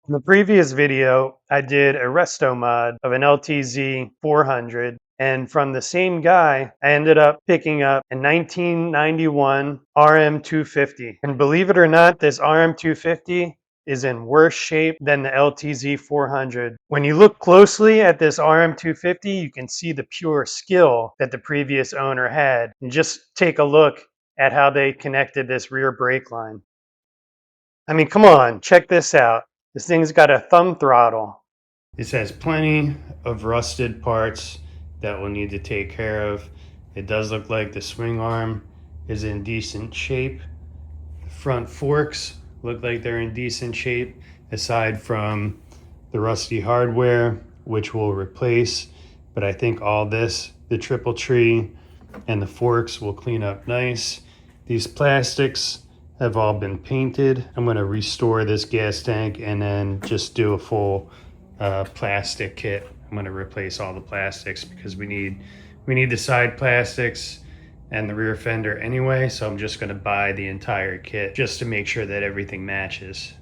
In the previous video, I did a resto mod of an LTZ 400, and from the same guy, I ended up picking up a 1991 RM250. And believe it or not, this RM250 is in worse shape than the LTZ 400. When you look closely at this RM250, you can see the pure skill that the previous owner had. And just take a look at how they connected this rear brake line. I mean, come on, check this out. This thing's got a thumb throttle. This has plenty of rusted parts that we'll need to take care of. It does look like the swing arm is in decent shape. The front forks look like they're in decent shape, aside from the rusty hardware, which we'll replace. But I think all this, the triple tree and the forks, will clean up nice. These plastics have all been painted. I'm going to restore this gas tank and then just do a full plastic kit. I'm going to replace all the plastics because we need the side plastics and the rear fender anyway, so I'm just going to buy the entire kit just to make sure that everything matches.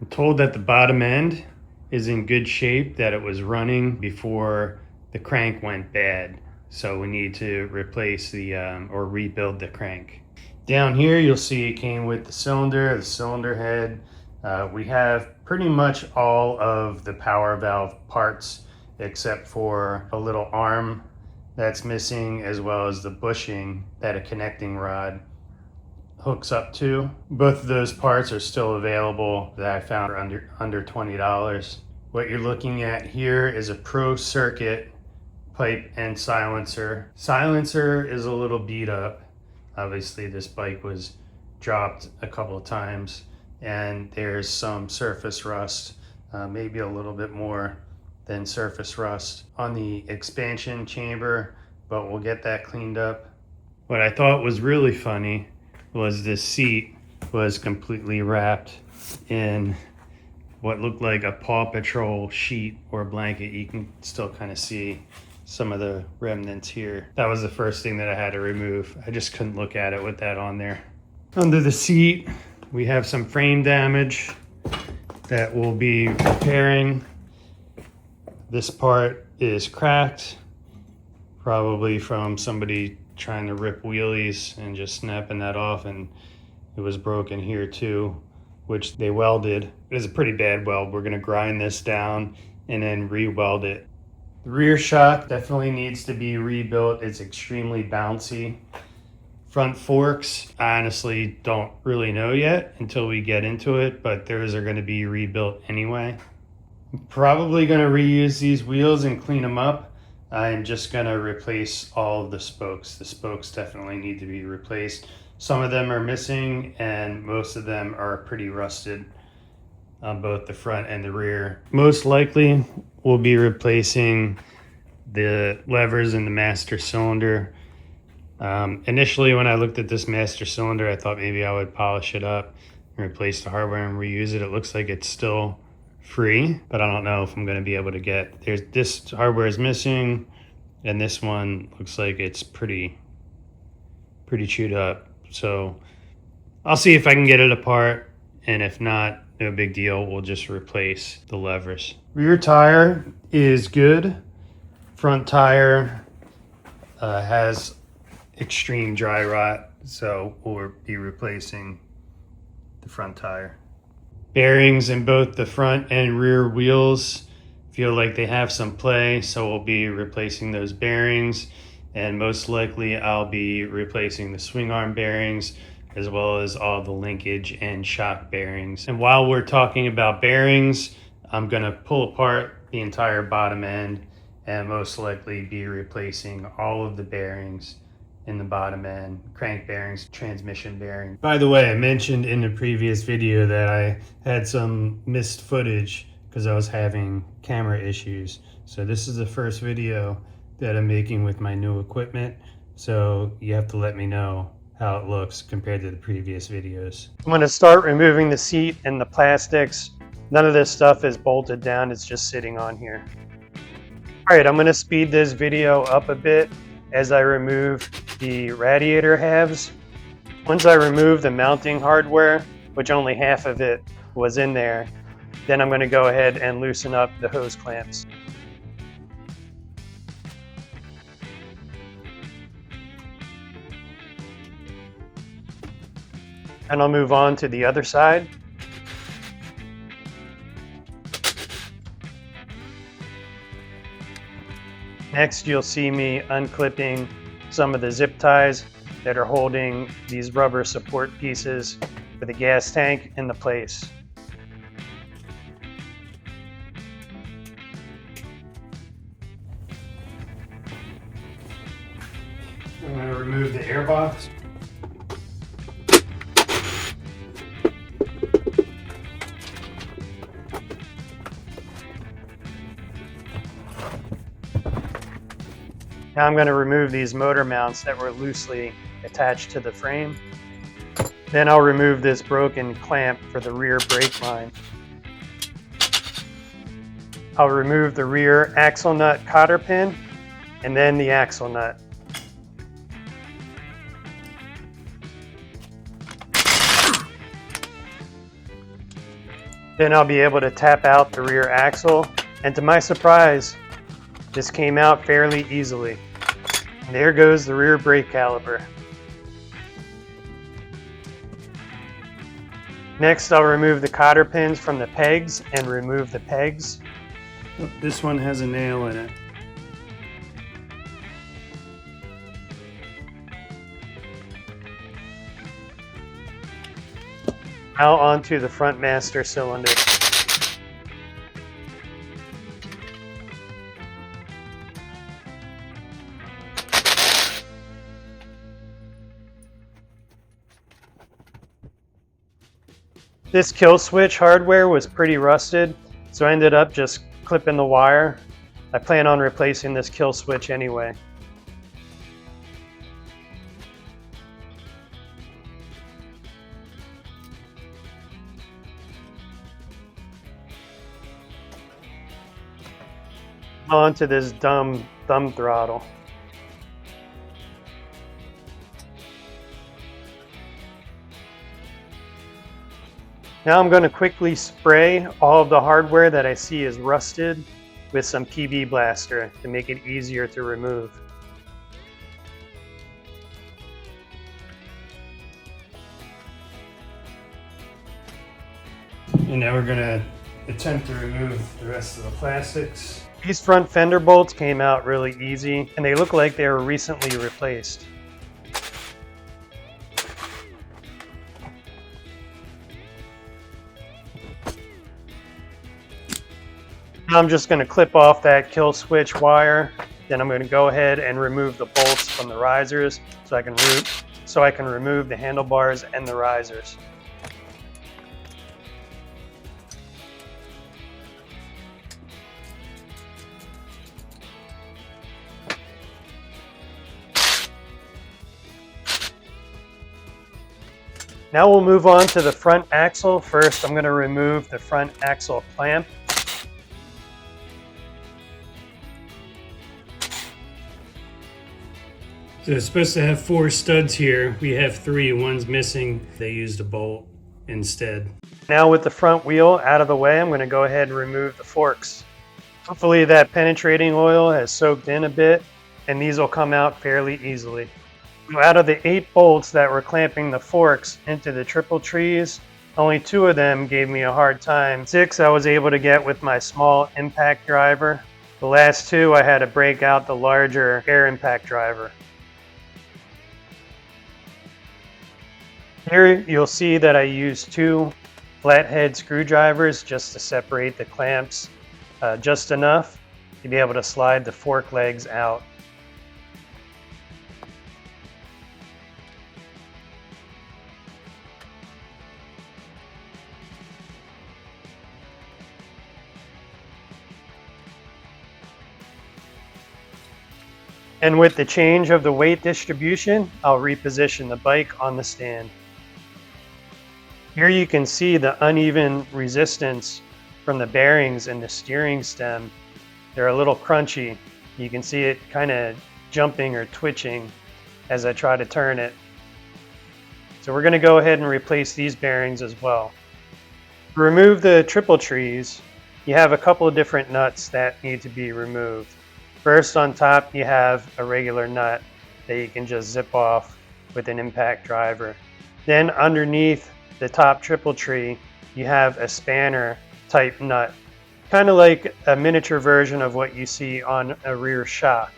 I'm told that the bottom end is in good shape, that it was running before the crank went bad, so we need to replace the or rebuild the crank. Down here, you'll see it came with the cylinder head. We have pretty much all of the power valve parts except for a little arm that's missing, as well as the bushing that a connecting rod hooks up to. Both of those parts are still available that I found for under $20. What you're looking at here is a Pro Circuit pipe and silencer. Silencer is a little beat up. Obviously, this bike was dropped a couple of times and there's some surface rust, maybe a little bit more than surface rust on the expansion chamber, but we'll get that cleaned up. What I thought was really funny was this seat was completely wrapped in what looked like a Paw Patrol sheet or blanket. You can still kind of see some of the remnants here. That was the first thing that I had to remove. I just couldn't look at it with that on there. Under the seat, we have some frame damage that we'll be repairing. This part is cracked, probably from somebody trying to rip wheelies and just snapping that off, and it was broken here too, which they welded. It was a pretty bad weld. We're gonna grind this down and then re-weld it. The rear shock definitely needs to be rebuilt. It's extremely bouncy. Front forks, I honestly don't really know yet until we get into it, but those are going to be rebuilt anyway. I'm probably going to reuse these wheels and clean them up. I'm just going to replace all of the spokes. The spokes definitely need to be replaced. Some of them are missing and most of them are pretty rusted on both the front and the rear. Most likely we'll be replacing the levers in the master cylinder. Initially, when I looked at this master cylinder, I thought maybe I would polish it up and replace the hardware and reuse it. It looks like it's still free, but I don't know if I'm going to be able to get. This hardware is missing, and this one looks like it's pretty chewed up. So I'll see if I can get it apart, and if not, no big deal. We'll just replace the levers. Rear tire is good. Front tire has extreme dry rot, so we'll be replacing the front tire. Bearings in both the front and rear wheels feel like they have some play, so we'll be replacing those bearings, and most likely I'll be replacing the swing arm bearings as well as all the linkage and shock bearings. And while we're talking about bearings, I'm going to pull apart the entire bottom end and most likely be replacing all of the bearings in the bottom end, crank bearings, transmission bearings. By the way, I mentioned in the previous video that I had some missed footage because I was having camera issues. So this is the first video that I'm making with my new equipment. So you have to let me know how it looks compared to the previous videos. I'm going to start removing the seat and the plastics. None of this stuff is bolted down, it's just sitting on here. All right, I'm going to speed this video up a bit as I remove the radiator halves. Once I remove the mounting hardware, which only half of it was in there, Then I'm going to go ahead and loosen up the hose clamps. And I'll move on to the other side. Next, you'll see me unclipping some of the zip ties that are holding these rubber support pieces for the gas tank into place. I'm going to remove the air box. Now I'm going to remove these motor mounts that were loosely attached to the frame. Then I'll remove this broken clamp for the rear brake line. I'll remove the rear axle nut cotter pin and then the axle nut. Then I'll be able to tap out the rear axle, and to my surprise, this came out fairly easily. And there goes the rear brake caliper. Next, I'll remove the cotter pins from the pegs and remove the pegs. This one has a nail in it. Now onto the front master cylinder. This kill switch hardware was pretty rusted, so I ended up just clipping the wire. I plan on replacing this kill switch anyway. Onto this dumb thumb throttle. Now I'm going to quickly spray all of the hardware that I see is rusted with some PB Blaster to make it easier to remove. And now we're going to attempt to remove the rest of the plastics. These front fender bolts came out really easy, and they look like they were recently replaced. Now I'm just going to clip off that kill switch wire. Then I'm going to go ahead and remove the bolts from the risers so I can remove the handlebars and the risers. Now we'll move on to the front axle. First, I'm going to remove the front axle clamp. So it's supposed to have 4 studs here. We have 3, one's missing. They used a bolt instead. Now with the front wheel out of the way, I'm going to go ahead and remove the forks. Hopefully that penetrating oil has soaked in a bit, and these will come out fairly easily. Out of the 8 bolts that were clamping the forks into the triple trees, only 2 of them gave me a hard time. 6 I was able to get with my small impact driver. The last 2 I had to break out the larger air impact driver. Here you'll see that I used 2 flathead screwdrivers just to separate the clamps just enough to be able to slide the fork legs out. And with the change of the weight distribution, I'll reposition the bike on the stand. Here you can see the uneven resistance from the bearings and the steering stem. They're a little crunchy. You can see it kind of jumping or twitching as I try to turn it. So we're going to go ahead and replace these bearings as well. To remove the triple trees, you have a couple of different nuts that need to be removed. First, on top, you have a regular nut that you can just zip off with an impact driver. Then underneath the top triple tree, you have a spanner type nut, kind of like a miniature version of what you see on a rear shock.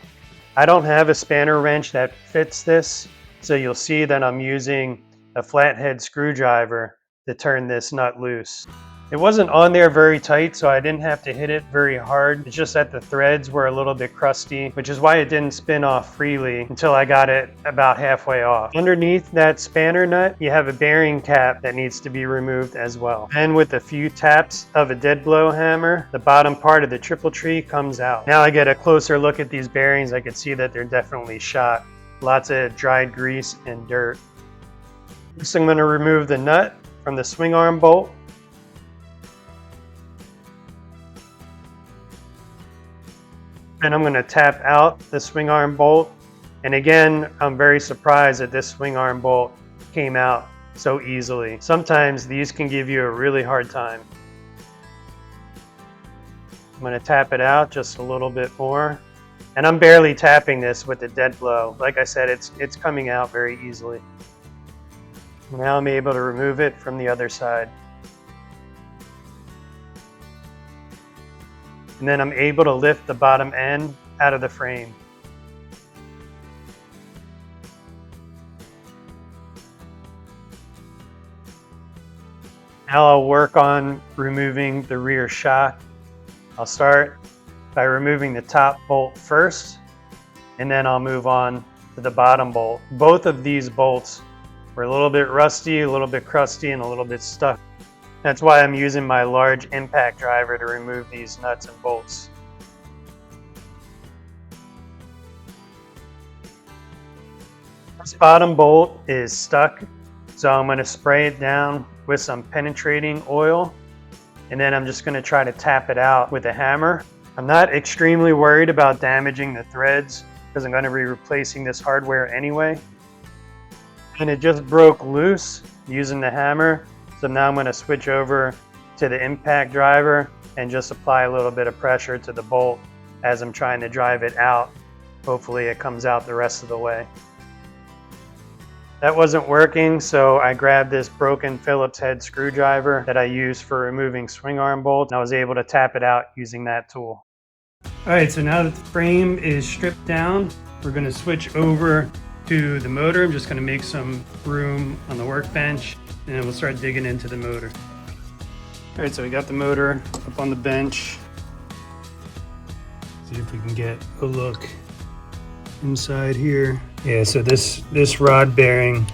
I don't have a spanner wrench that fits this, so you'll see that I'm using a flathead screwdriver to turn this nut loose. It wasn't on there very tight, so I didn't have to hit it very hard. It's just that the threads were a little bit crusty, which is why it didn't spin off freely until I got it about halfway off. Underneath that spanner nut, you have a bearing cap that needs to be removed as well. And with a few taps of a dead blow hammer, the bottom part of the triple tree comes out. Now I get a closer look at these bearings. I can see that they're definitely shot. Lots of dried grease and dirt. Next, I'm going to remove the nut from the swing arm bolt. And I'm going to tap out the swing arm bolt. And again, I'm very surprised that this swing arm bolt came out so easily. Sometimes these can give you a really hard time. I'm going to tap it out just a little bit more. And I'm barely tapping this with the dead blow. Like I said, it's coming out very easily. Now I'm able to remove it from the other side. And then I'm able to lift the bottom end out of the frame. Now I'll work on removing the rear shock. I'll start by removing the top bolt first, and then I'll move on to the bottom bolt. Both of these bolts were a little bit rusty, a little bit crusty, and a little bit stuck. That's why I'm using my large impact driver to remove these nuts and bolts. This bottom bolt is stuck, so I'm going to spray it down with some penetrating oil, and then I'm just going to try to tap it out with a hammer. I'm not extremely worried about damaging the threads because I'm going to be replacing this hardware anyway. And it just broke loose using the hammer. So now I'm going to switch over to the impact driver and just apply a little bit of pressure to the bolt as I'm trying to drive it out. Hopefully it comes out the rest of the way. That wasn't working, so I grabbed this broken Phillips head screwdriver that I use for removing swing arm bolts, and I was able to tap it out using that tool. All right, so now that the frame is stripped down, we're going to switch over to the motor. I'm just going to make some room on the workbench, and then we'll start digging into the motor. All right, so we got the motor up on the bench. See if we can get a look inside here. Yeah, so this rod bearing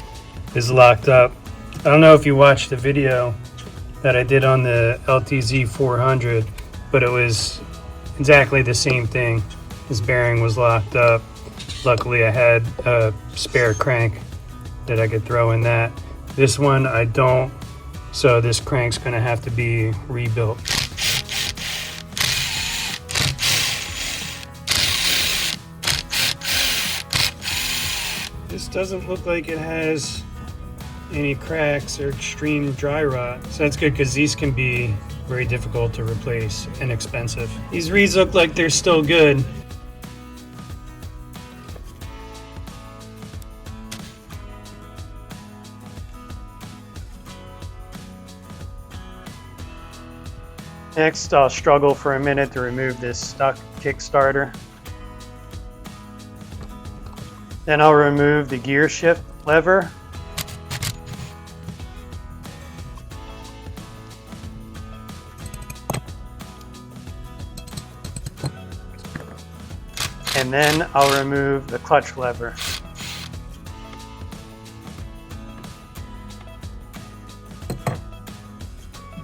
is locked up. I don't know if you watched the video that I did on the LTZ 400, but it was exactly the same thing. This bearing was locked up. Luckily I had a spare crank that I could throw in that. This one I don't, so this crank's gonna have to be rebuilt. This doesn't look like it has any cracks or extreme dry rot. So that's good because these can be very difficult to replace and expensive. These reeds look like they're still good. Next, I'll struggle for a minute to remove this stuck kickstarter. Then I'll remove the gear shift lever. And then I'll remove the clutch lever.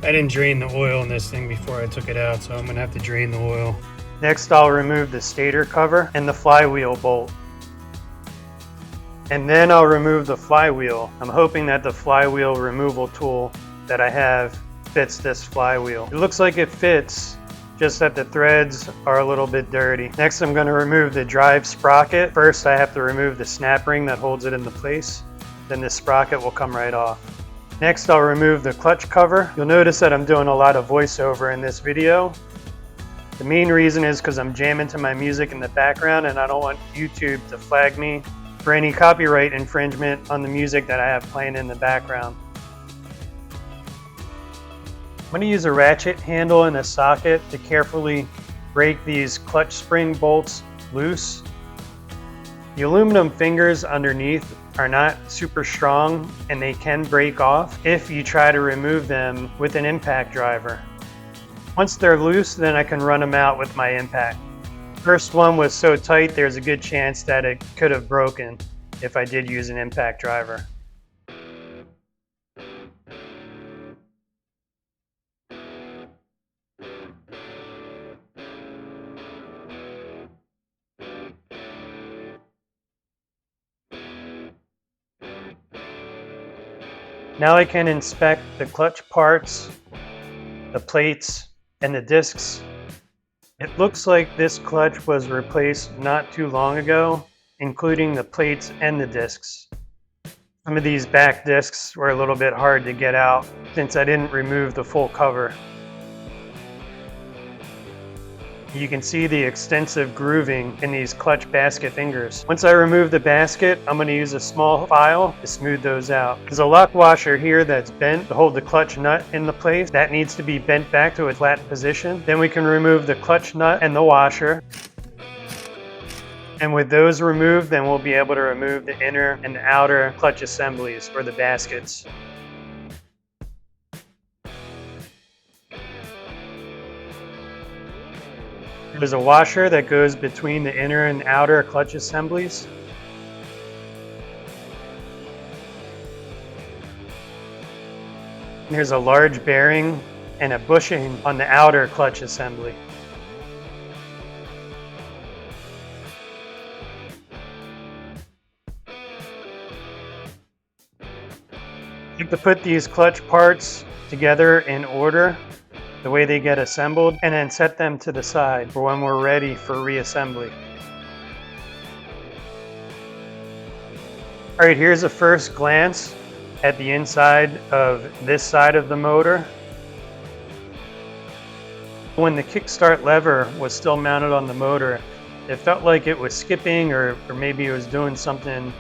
I didn't drain the oil in this thing before I took it out, so I'm gonna have to drain the oil. Next, I'll remove the stator cover and the flywheel bolt. And then I'll remove the flywheel. I'm hoping that the flywheel removal tool that I have fits this flywheel. It looks like it fits, just that the threads are a little bit dirty. Next, I'm going to remove the drive sprocket. First, I have to remove the snap ring that holds it into place. Then the sprocket will come right off. Next, I'll remove the clutch cover. You'll notice that I'm doing a lot of voiceover in this video. The main reason is because I'm jamming to my music in the background and I don't want YouTube to flag me for any copyright infringement on the music that I have playing in the background. I'm going to use a ratchet handle and a socket to carefully break these clutch spring bolts loose. The aluminum fingers underneath are not super strong and they can break off if you try to remove them with an impact driver. Once they're loose, then I can run them out with my impact. First one was so tight there's a good chance that it could have broken if I did use an impact driver. Now I can inspect the clutch parts, the plates, and the discs. It looks like this clutch was replaced not too long ago, including the plates and the discs. Some of these back discs were a little bit hard to get out since I didn't remove the full cover. You can see the extensive grooving in these clutch basket fingers. Once I remove the basket, I'm going to use a small file to smooth those out. There's a lock washer here that's bent to hold the clutch nut in the place. That needs to be bent back to a flat position. Then we can remove the clutch nut and the washer. And with those removed, then we'll be able to remove the inner and the outer clutch assemblies or the baskets. There's a washer that goes between the inner and outer clutch assemblies. There's a large bearing and a bushing on the outer clutch assembly. You have to put these clutch parts together in order, the way they get assembled, and then set them to the side for when we're ready for reassembly. All right, here's a first glance at the inside of this side of the motor. When the kickstart lever was still mounted on the motor, it felt like it was skipping or maybe it was doing something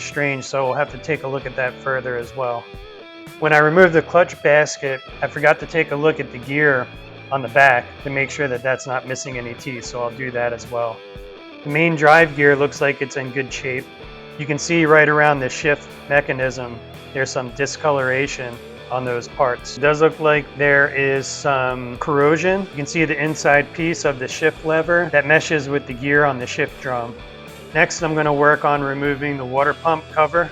strange, so we'll have to take a look at that further as well. When I removed the clutch basket, I forgot to take a look at the gear on the back to make sure that that's not missing any teeth, so I'll do that as well. The main drive gear looks like it's in good shape. You can see right around the shift mechanism, there's some discoloration on those parts. It does look like there is some corrosion. You can see the inside piece of the shift lever that meshes with the gear on the shift drum. Next, I'm going to work on removing the water pump cover.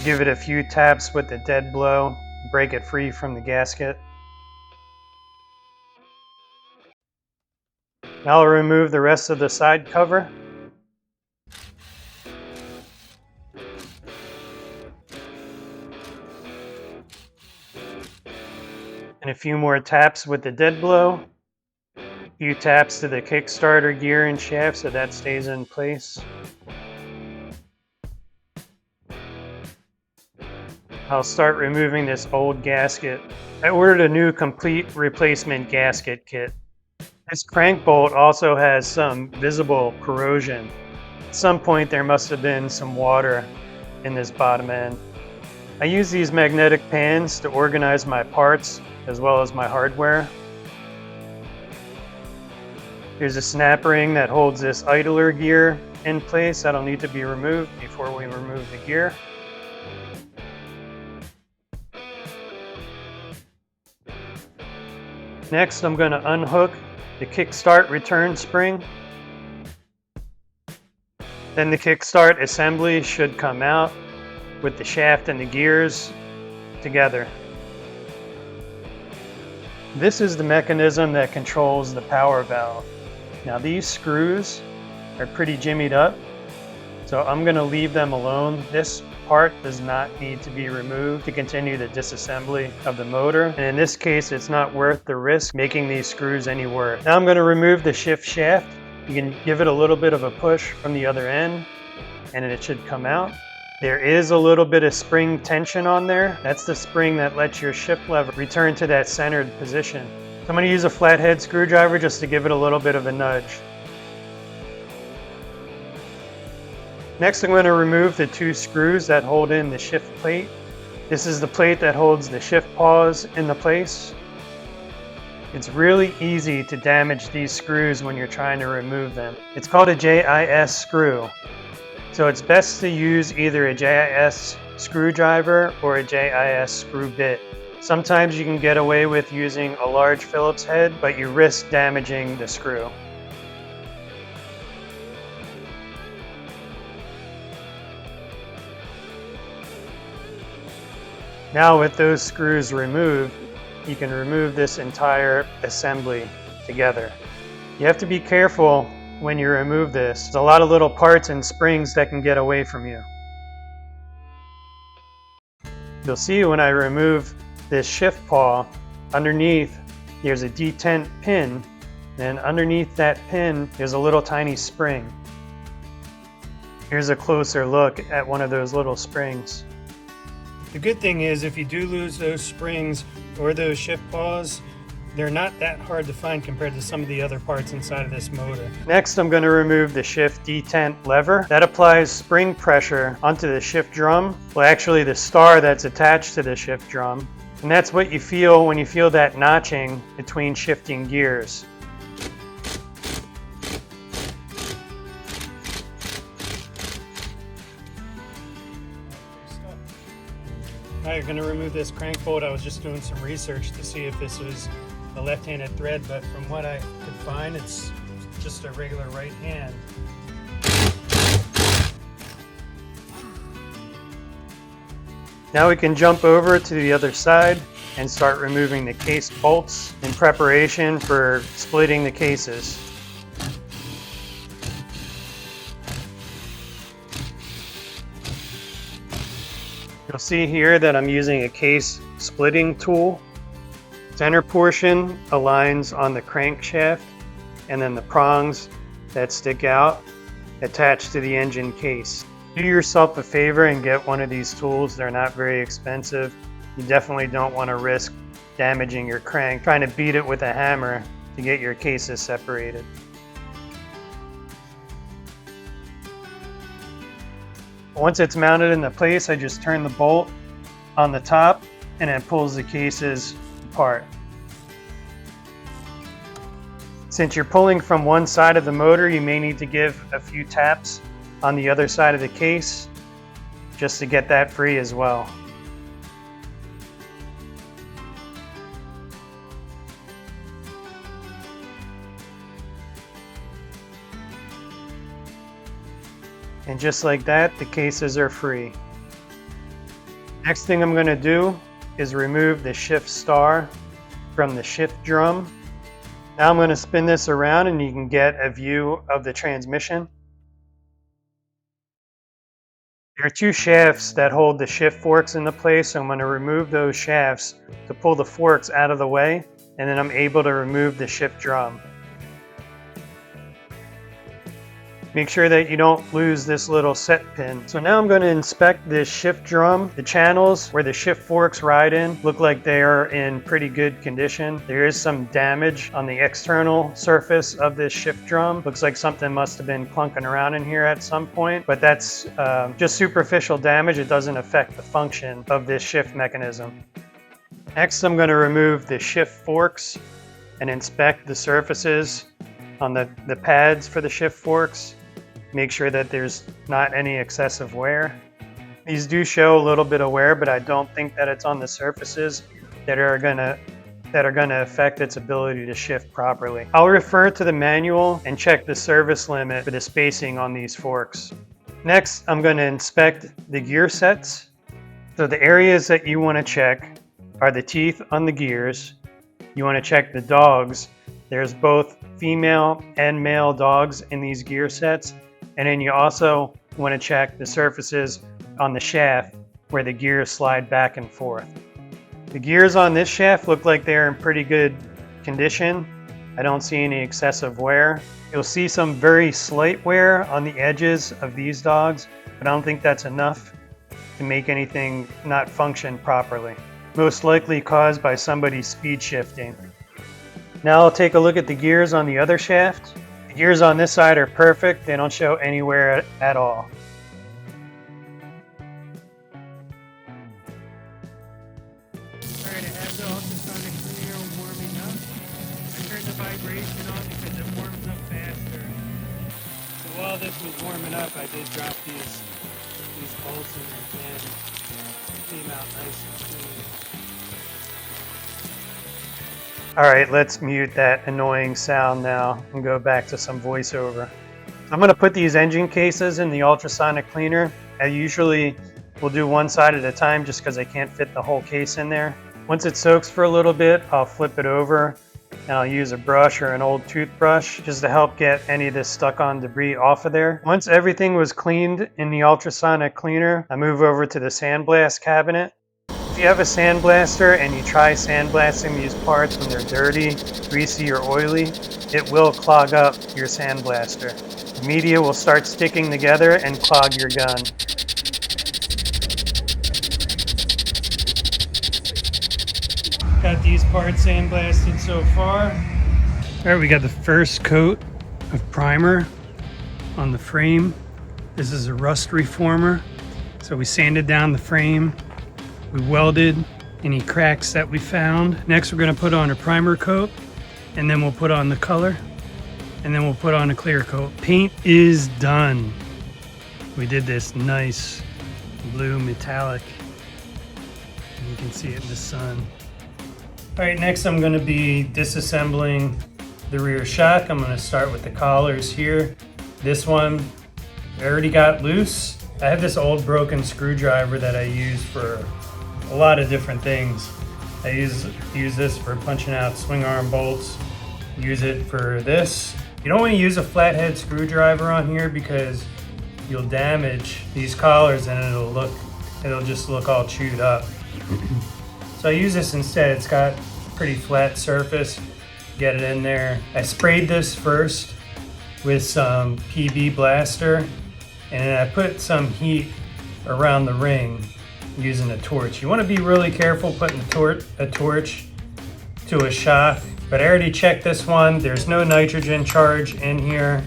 Give it a few taps with the dead blow, break it free from the gasket. Now I'll remove the rest of the side cover. And a few more taps with the dead blow. A few taps to the Kickstarter gear and shaft so that stays in place. I'll start removing this old gasket. I ordered a new complete replacement gasket kit. This crank bolt also has some visible corrosion. At some point there must have been some water in this bottom end. I use these magnetic pans to organize my parts as well as my hardware. Here's a snap ring that holds this idler gear in place. That'll need to be removed before we remove the gear. Next, I'm going to unhook the kickstart return spring. Then the kickstart assembly should come out with the shaft and the gears together. This is the mechanism that controls the power valve. Now these screws are pretty jimmied up, so I'm going to leave them alone. This part does not need to be removed to continue the disassembly of the motor. And in this case, it's not worth the risk making these screws any worse. Now I'm going to remove the shift shaft. You can give it a little bit of a push from the other end and it should come out. There is a little bit of spring tension on there. That's the spring that lets your shift lever return to that centered position. So I'm going to use a flathead screwdriver just to give it a little bit of a nudge. Next, I'm going to remove the 2 screws that hold in the shift plate. This is the plate that holds the shift paws into place. It's really easy to damage these screws when you're trying to remove them. It's called a JIS screw. So it's best to use either a JIS screwdriver or a JIS screw bit. Sometimes you can get away with using a large Phillips head, but you risk damaging the screw. Now with those screws removed, you can remove this entire assembly together. You have to be careful when you remove this. There's a lot of little parts and springs that can get away from you. You'll see when I remove this shift paw, underneath there's a detent pin, and underneath that pin is a little tiny spring. Here's a closer look at one of those little springs. The good thing is if you do lose those springs or those shift paws, they're not that hard to find compared to some of the other parts inside of this motor. Next, I'm going to remove the shift detent lever. That applies spring pressure onto the shift drum. Well, actually the star that's attached to the shift drum. And that's what you feel when you feel that notching between shifting gears. Now you're going to remove this crank bolt. I was just doing some research to see if this was a left-handed thread, but from what I could find, it's just a regular right hand. Now we can jump over to the other side and start removing the case bolts in preparation for splitting the cases. You'll see here that I'm using a case splitting tool. Center portion aligns on the crankshaft, and then the prongs that stick out attach to the engine case. Do yourself a favor and get one of these tools. They're not very expensive. You definitely don't want to risk damaging your crank trying to beat it with a hammer to get your cases separated. Once it's mounted into place, I just turn the bolt on the top and it pulls the cases apart. Since you're pulling from one side of the motor, you may need to give a few taps on the other side of the case just to get that free as well. And just like that, the cases are free. Next thing I'm going to do is remove the shift star from the shift drum. Now I'm going to spin this around and you can get a view of the transmission. There are 2 shafts that hold the shift forks into place, so I'm going to remove those shafts to pull the forks out of the way, and then I'm able to remove the shift drum. Make sure that you don't lose this little set pin. So now I'm going to inspect this shift drum. The channels where the shift forks ride in look like they are in pretty good condition. There is some damage on the external surface of this shift drum. Looks like something must have been clunking around in here at some point, but that's just superficial damage. It doesn't affect the function of this shift mechanism. Next, I'm going to remove the shift forks and inspect the surfaces on the pads for the shift forks. Make sure that there's not any excessive wear. These do show a little bit of wear, but I don't think that it's on the surfaces that are gonna affect its ability to shift properly. I'll refer to the manual and check the service limit for the spacing on these forks. Next, I'm going to inspect the gear sets. So the areas that you want to check are the teeth on the gears. You want to check the dogs. There's both female and male dogs in these gear sets. And then you also want to check the surfaces on the shaft where the gears slide back and forth. The gears on this shaft look like they're in pretty good condition. I don't see any excessive wear. You'll see some very slight wear on the edges of these dogs, but I don't think that's enough to make anything not function properly. Most likely caused by somebody speed shifting. Now I'll take a look at the gears on the other shaft. The gears on this side are perfect. They don't show anywhere at all. Alright, I have the ultrasonic cleaner warming up. I turned the vibration on because it warms up faster. So while this was warming up, I did drop these bolts in there and it came out nice and clean. All right, let's mute that annoying sound now and go back to some voiceover. I'm gonna put these engine cases in the ultrasonic cleaner. I usually will do one side at a time just because I can't fit the whole case in there. Once it soaks for a little bit, I'll flip it over and I'll use a brush or an old toothbrush just to help get any of this stuck on debris off of there. Once everything was cleaned in the ultrasonic cleaner, I move over to the sandblast cabinet. If you have a sandblaster and you try sandblasting these parts when they're dirty, greasy, or oily, it will clog up your sandblaster. The media will start sticking together and clog your gun. Got these parts sandblasted so far. All right, we got the first coat of primer on the frame. This is a rust reformer. So we sanded down the frame. We welded any cracks that we found. Next, we're gonna put on a primer coat, and then we'll put on the color, and then we'll put on a clear coat. Paint is done. We did this nice blue metallic. And you can see it in the sun. All right, next I'm gonna be disassembling the rear shock. I'm gonna start with the collars here. This one, I already got loose. I have this old broken screwdriver that I use for a lot of different things. I use this for punching out swing arm bolts. Use it for this. You don't want to use a flathead screwdriver on here because you'll damage these collars and it'll just look all chewed up. So I use this instead. It's got pretty flat surface. Get it in there. I sprayed this first with some PB blaster and I put some heat around the ring using a torch. You want to be really careful putting a torch to a shock, but I already checked this one. There's no nitrogen charge in here,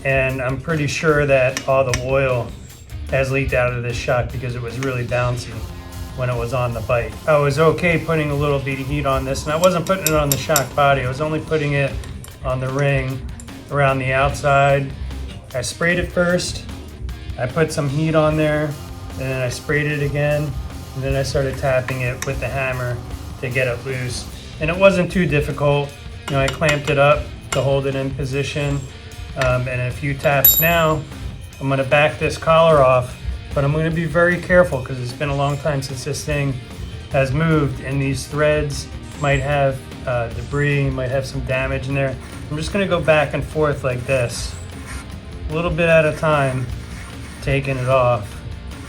and I'm pretty sure that all the oil has leaked out of this shock because it was really bouncy when it was on the bike. I was okay putting a little bit of heat on this, and I wasn't putting it on the shock body. I was only putting it on the ring around the outside. I sprayed it first. I put some heat on there, and then I sprayed it again, and then I started tapping it with the hammer to get it loose. And it wasn't too difficult. You know, I clamped it up to hold it in position, and a few taps now, I'm gonna back this collar off, but I'm gonna be very careful because it's been a long time since this thing has moved, and these threads might have debris, might have some damage in there. I'm just gonna go back and forth like this, a little bit at a time, taking it off,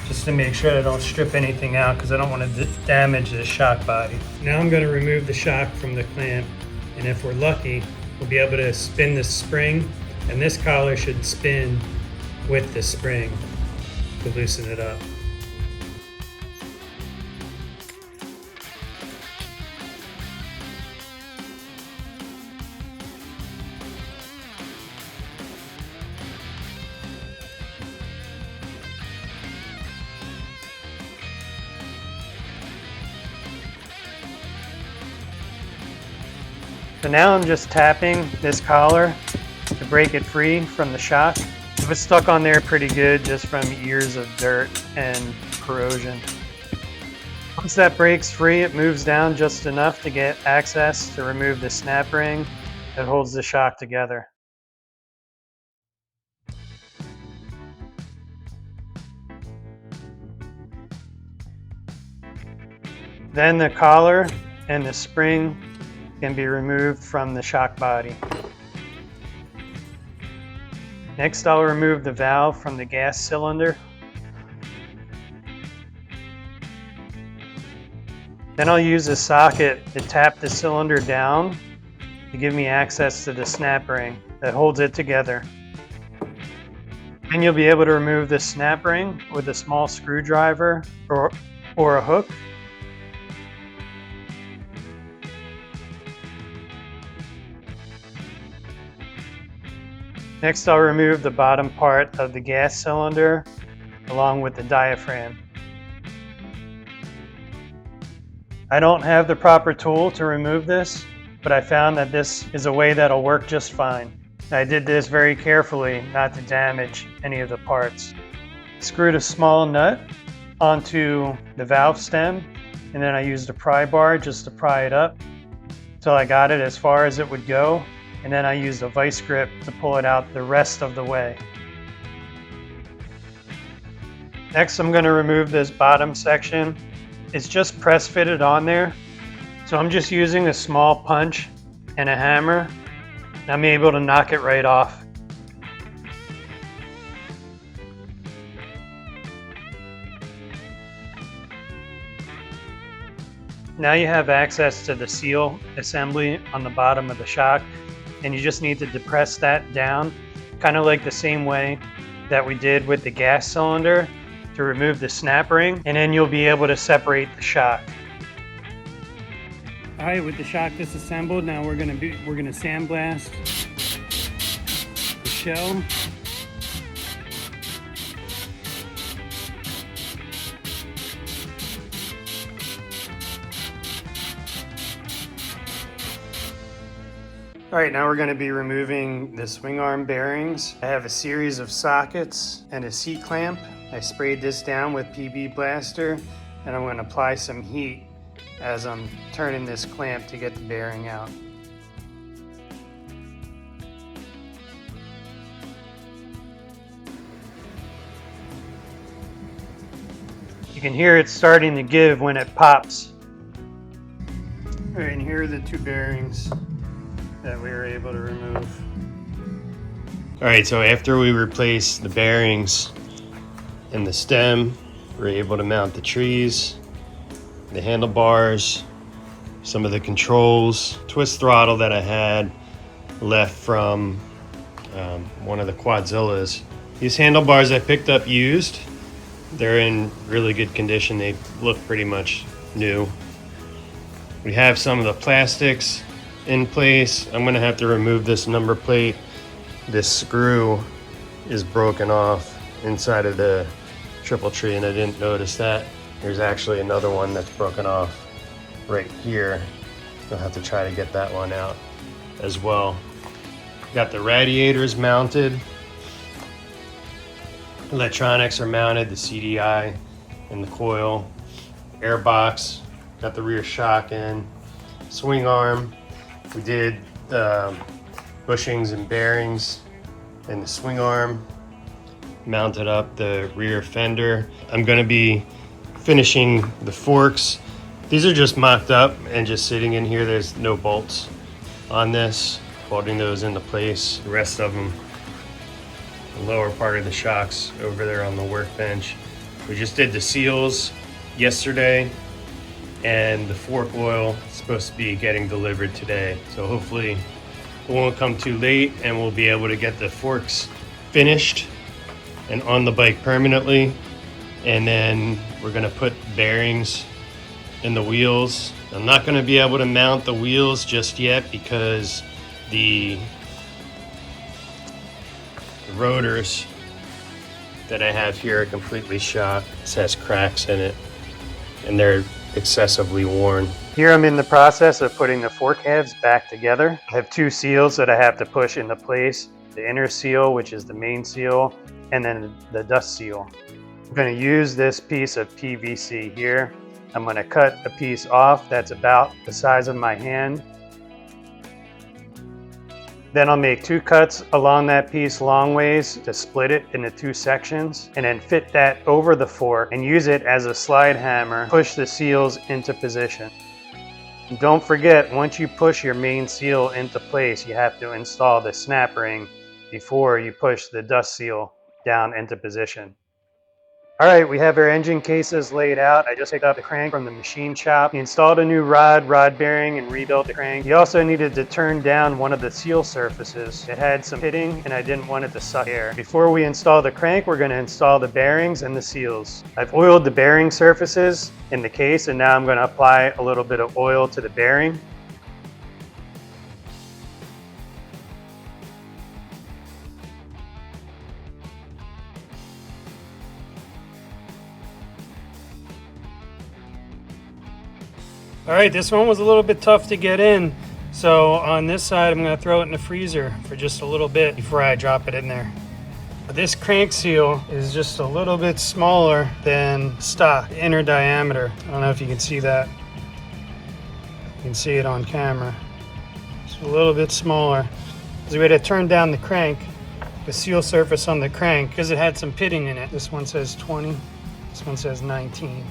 just to make sure I don't strip anything out because I don't want to damage the shock body. Now I'm going to remove the shock from the clamp, and if we're lucky, we'll be able to spin this spring, and this collar should spin with the spring to loosen it up. So now I'm just tapping this collar to break it free from the shock. It was stuck on there pretty good just from years of dirt and corrosion. Once that breaks free, it moves down just enough to get access to remove the snap ring that holds the shock together. Then the collar and the spring can be removed from the shock body. Next, I'll remove the valve from the gas cylinder. Then I'll use a socket to tap the cylinder down to give me access to the snap ring that holds it together. And you'll be able to remove the snap ring with a small screwdriver or a hook. Next, I'll remove the bottom part of the gas cylinder along with the diaphragm. I don't have the proper tool to remove this, but I found that this is a way that'll work just fine. I did this very carefully not to damage any of the parts. Screwed a small nut onto the valve stem, and then I used a pry bar just to pry it up till I got it as far as it would go, and then I used a vice grip to pull it out the rest of the way. Next, I'm going to remove this bottom section. It's just press fitted on there, so I'm just using a small punch and a hammer. I'm able to knock it right off. Now you have access to the seal assembly on the bottom of the shock, and you just need to depress that down, kind of like the same way that we did with the gas cylinder, to remove the snap ring, and then you'll be able to separate the shock. All right, with the shock disassembled, now we're gonna sandblast the shell. All right, now we're going to be removing the swing arm bearings. I have a series of sockets and a C-clamp. I sprayed this down with PB Blaster, and I'm going to apply some heat as I'm turning this clamp to get the bearing out. You can hear it starting to give when it pops. All right, and here are the two bearings that we were able to remove. All right, so after we replace the bearings and the stem, we're able to mount the trees, the handlebars, some of the controls, twist throttle that I had left from one of the Quadzillas. These handlebars I picked up used. They're in really good condition. They look pretty much new. We have some of the plastics in place. I'm gonna have to remove this number plate. This screw is broken off inside of the triple tree, and I didn't notice that. There's actually another one that's broken off right here. I'll have to try to get that one out as well. Got the radiators mounted. Electronics are mounted, the CDI and the coil. Air box, got the rear shock in. Swing arm. We did bushings and bearings in the swing arm, mounted up the rear fender. I'm going to be finishing the forks. These are just mocked up and just sitting in here. There's no bolts on this, holding those into place. The rest of them, the lower part of the shocks over there on the workbench. We just did the seals yesterday, and the fork oil is supposed to be getting delivered today. So hopefully it won't come too late, and we'll be able to get the forks finished and on the bike permanently. And then we're gonna put bearings in the wheels. I'm not gonna be able to mount the wheels just yet because the rotors that I have here are completely shot. This has cracks in it, and they're excessively worn. Here I'm in the process of putting the fork halves back together. I have two seals that I have to push into place. The inner seal, which is the main seal, and then the dust seal. I'm going to use this piece of PVC here. I'm going to cut a piece off that's about the size of my hand. Then I'll make two cuts along that piece long ways to split it into two sections, and then fit that over the fork and use it as a slide hammer, push the seals into position. And don't forget, once you push your main seal into place, you have to install the snap ring before you push the dust seal down into position. All right, we have our engine cases laid out. I just picked up the crank from the machine shop. He installed a new rod bearing, and rebuilt the crank. He also needed to turn down one of the seal surfaces. It had some pitting and I didn't want it to suck air. Before we install the crank, we're gonna install the bearings and the seals. I've oiled the bearing surfaces in the case, and now I'm gonna apply a little bit of oil to the bearing. All right, this one was a little bit tough to get in. So on this side, I'm gonna throw it in the freezer for just a little bit before I drop it in there. This crank seal is just a little bit smaller than stock, inner diameter. I don't know if you can see that. You can see it on camera. It's a little bit smaller. So we had to turn down the crank, the seal surface on the crank, because it had some pitting in it. This one says 20, this one says 19.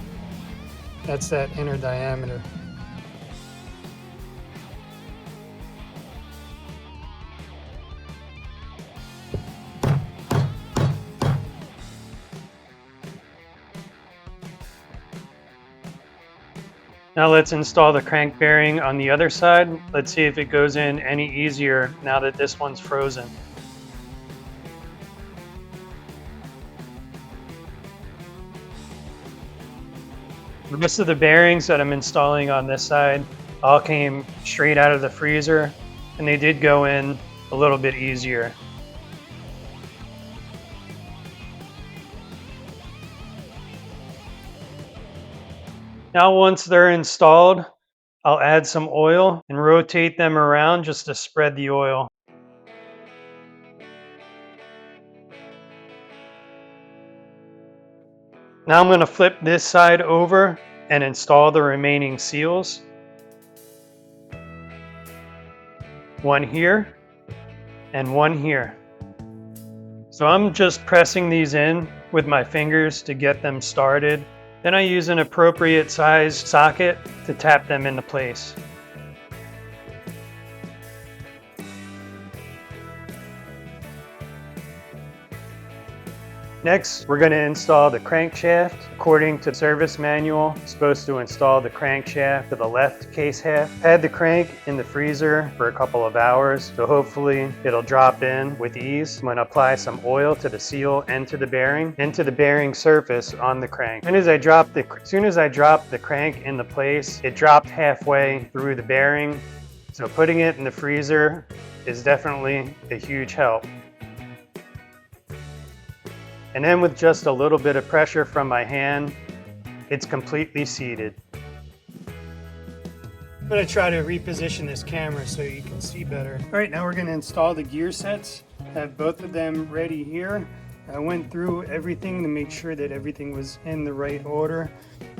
That's that inner diameter. Now let's install the crank bearing on the other side. Let's see if it goes in any easier now that this one's frozen. The rest of the bearings that I'm installing on this side all came straight out of the freezer, and they did go in a little bit easier. Now once they're installed, I'll add some oil and rotate them around just to spread the oil. Now I'm going to flip this side over and install the remaining seals. One here and one here. So I'm just pressing these in with my fingers to get them started. Then I use an appropriate size socket to tap them into place. Next, we're going to install the crankshaft. According to the service manual, it's supposed to install the crankshaft to the left case half. Had the crank in the freezer for a couple of hours, so hopefully it'll drop in with ease. I'm going to apply some oil to the seal and to the bearing surface on the crank. As soon as I dropped the crank into place, it dropped halfway through the bearing. So putting it in the freezer is definitely a huge help. And then with just a little bit of pressure from my hand, it's completely seated. I'm gonna try to reposition this camera so you can see better. All right, now we're gonna install the gear sets. Have both of them ready here. I went through everything to make sure that everything was in the right order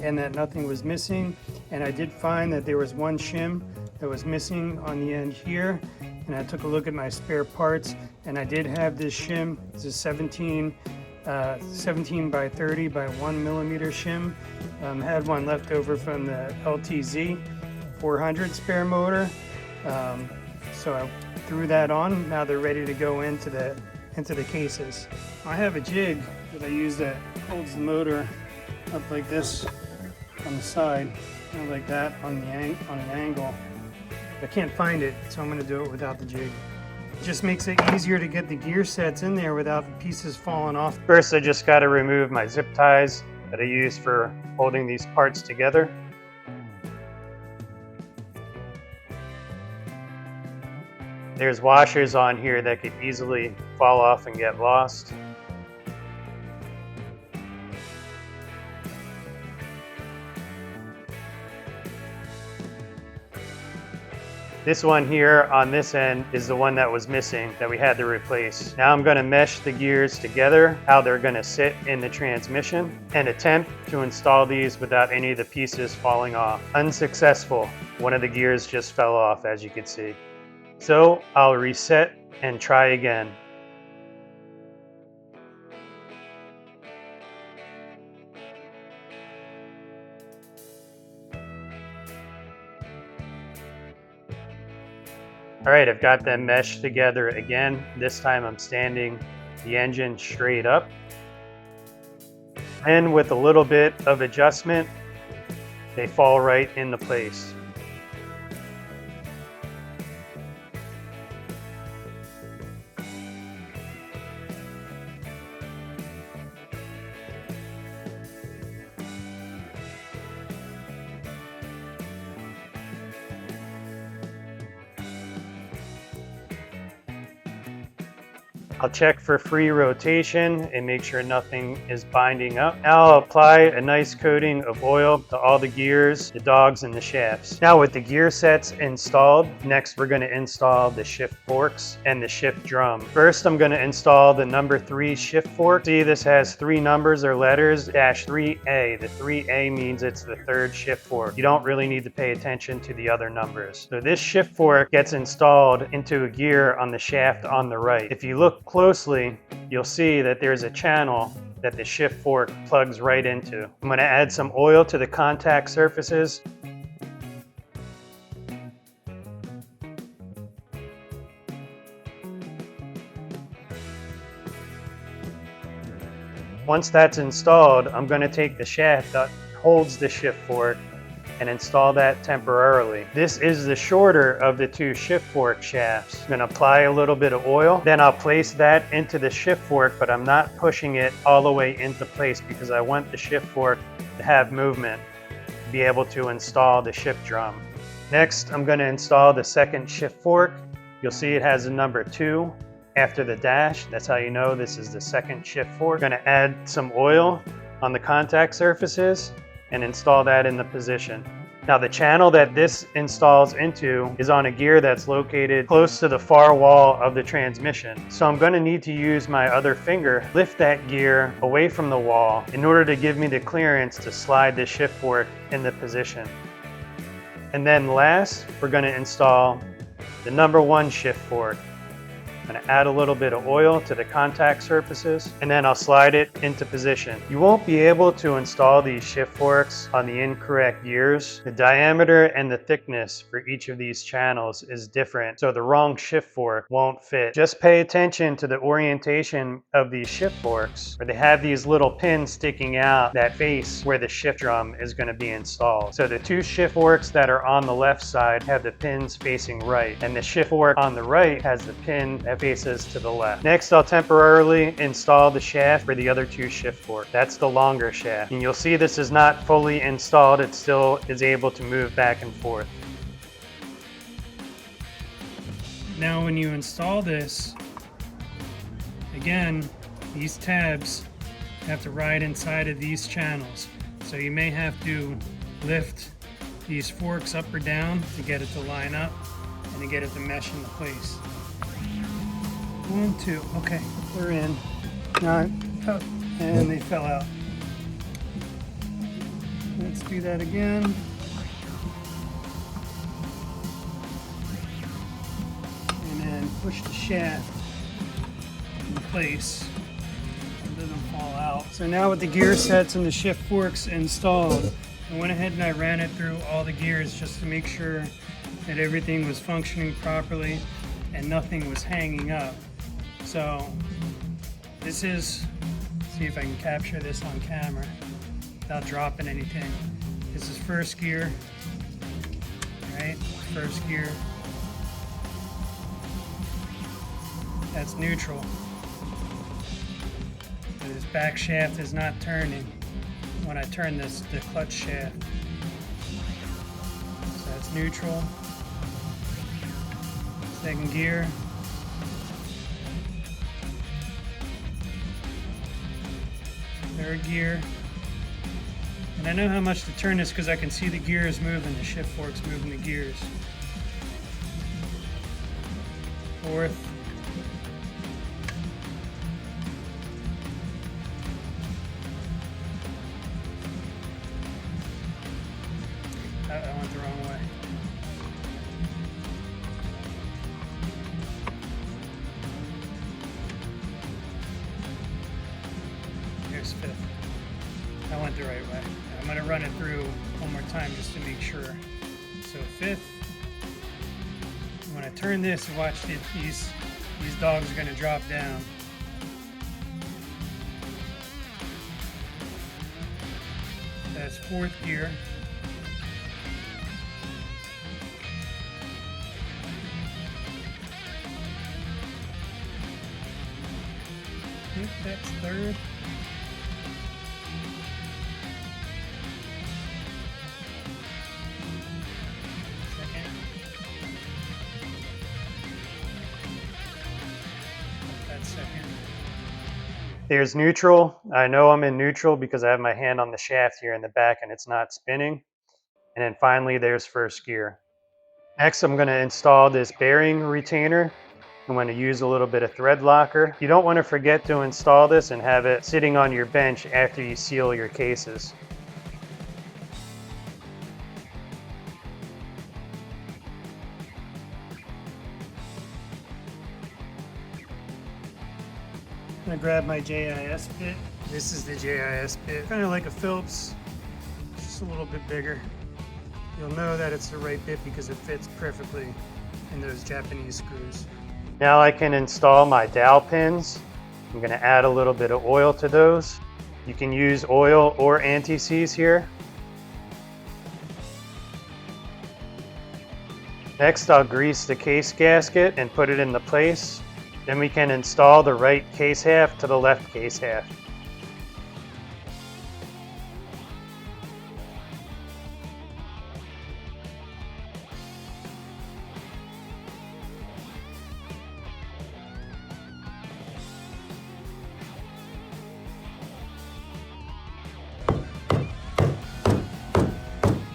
and that nothing was missing. And I did find that there was one shim that was missing on the end here. And I took a look at my spare parts, and I did have this shim. It's a 17 by 30 by 1 millimeter shim. Had one left over from the LTZ 400 spare motor. So I threw that on. Now they're ready to go into the cases. I have a jig that I use that holds the motor up like this on the side, kind of like that on an angle. I can't find it, so I'm going to do it without the jig. It just makes it easier to get the gear sets in there without the pieces falling off. First, I just got to remove my zip ties that I use for holding these parts together. There's washers on here that could easily fall off and get lost. This one here on this end is the one that was missing that we had to replace. Now I'm going to mesh the gears together, how they're going to sit in the transmission, and attempt to install these without any of the pieces falling off. Unsuccessful. One of the gears just fell off, as you can see. So I'll reset and try again. All right, I've got them meshed together again. This time I'm standing the engine straight up. And with a little bit of adjustment, they fall right into place. I'll check for free rotation and make sure nothing is binding up. Now I'll apply a nice coating of oil to all the gears, the dogs, and the shafts. Now with the gear sets installed, next we're going to install the shift forks and the shift drum. First I'm going to install the number 3 shift fork. See, this has 3 numbers or letters, -3A. The 3A means it's the 3rd shift fork. You don't really need to pay attention to the other numbers. So this shift fork gets installed into a gear on the shaft on the right. If you look closely, you'll see that there's a channel that the shift fork plugs right into. I'm going to add some oil to the contact surfaces. Once that's installed, I'm going to take the shaft that holds the shift fork and install that temporarily. This is the shorter of the 2 shift fork shafts. I'm gonna apply a little bit of oil, then I'll place that into the shift fork, but I'm not pushing it all the way into place because I want the shift fork to have movement, to be able to install the shift drum. Next, I'm gonna install the 2nd shift fork. You'll see it has a number 2 after the dash. That's how you know this is the 2nd shift fork. I'm gonna add some oil on the contact surfaces and install that in the position. Now the channel that this installs into is on a gear that's located close to the far wall of the transmission. So I'm going to need to use my other finger, lift that gear away from the wall in order to give me the clearance to slide the shift fork in the position. And then last, we're going to install the number 1 shift fork. I'm going to add a little bit of oil to the contact surfaces, and then I'll slide it into position. You won't be able to install these shift forks on the incorrect gears. The diameter and the thickness for each of these channels is different, so the wrong shift fork won't fit. Just pay attention to the orientation of these shift forks, where they have these little pins sticking out that face where the shift drum is going to be installed. So the 2 shift forks that are on the left side have the pins facing right, and the shift fork on the right has the pin that faces to the left. Next, I'll temporarily install the shaft for the other 2 shift forks. That's the longer shaft. And you'll see this is not fully installed. It still is able to move back and forth. Now when you install this, again, these tabs have to ride inside of these channels. So you may have to lift these forks up or down to get it to line up and to get it to mesh into place. 1, 2, okay, we're in. Now, and they fell out. Let's do that again. And then push the shaft in place. It doesn't fall out. So now with the gear sets and the shift forks installed, I went ahead and I ran it through all the gears just to make sure that everything was functioning properly and nothing was hanging up. So this is, see if I can capture this on camera without dropping anything. This is first gear, right? First gear. That's neutral. So this back shaft is not turning when I turn this, the clutch shaft. So that's neutral. Second gear. Third gear. And I know how much to turn this because I can see the gears moving, the shift forks moving the gears. Fourth. I went the wrong way. Here's fifth. I went the right way. I'm going to run it through one more time just to make sure. So fifth. When I turn this, watch these dogs are going to drop down. this fourth gear. I think that's third. Second. That's second. There's neutral. I know I'm in neutral because I have my hand on the shaft here in the back and it's not spinning. And then finally there's first gear. Next I'm going to install this bearing retainer. I'm going to use a little bit of thread locker. You don't want to forget to install this and have it sitting on your bench after you seal your cases. I'm going to grab my JIS bit. This is the JIS bit, kind of like a Phillips, just a little bit bigger. You'll know that it's the right bit because it fits perfectly in those Japanese screws. Now I can install my dowel pins. I'm going to add a little bit of oil to those. You can use oil or anti-seize here. Next I'll grease the case gasket and put it into place. Then we can install the right case half to the left case half.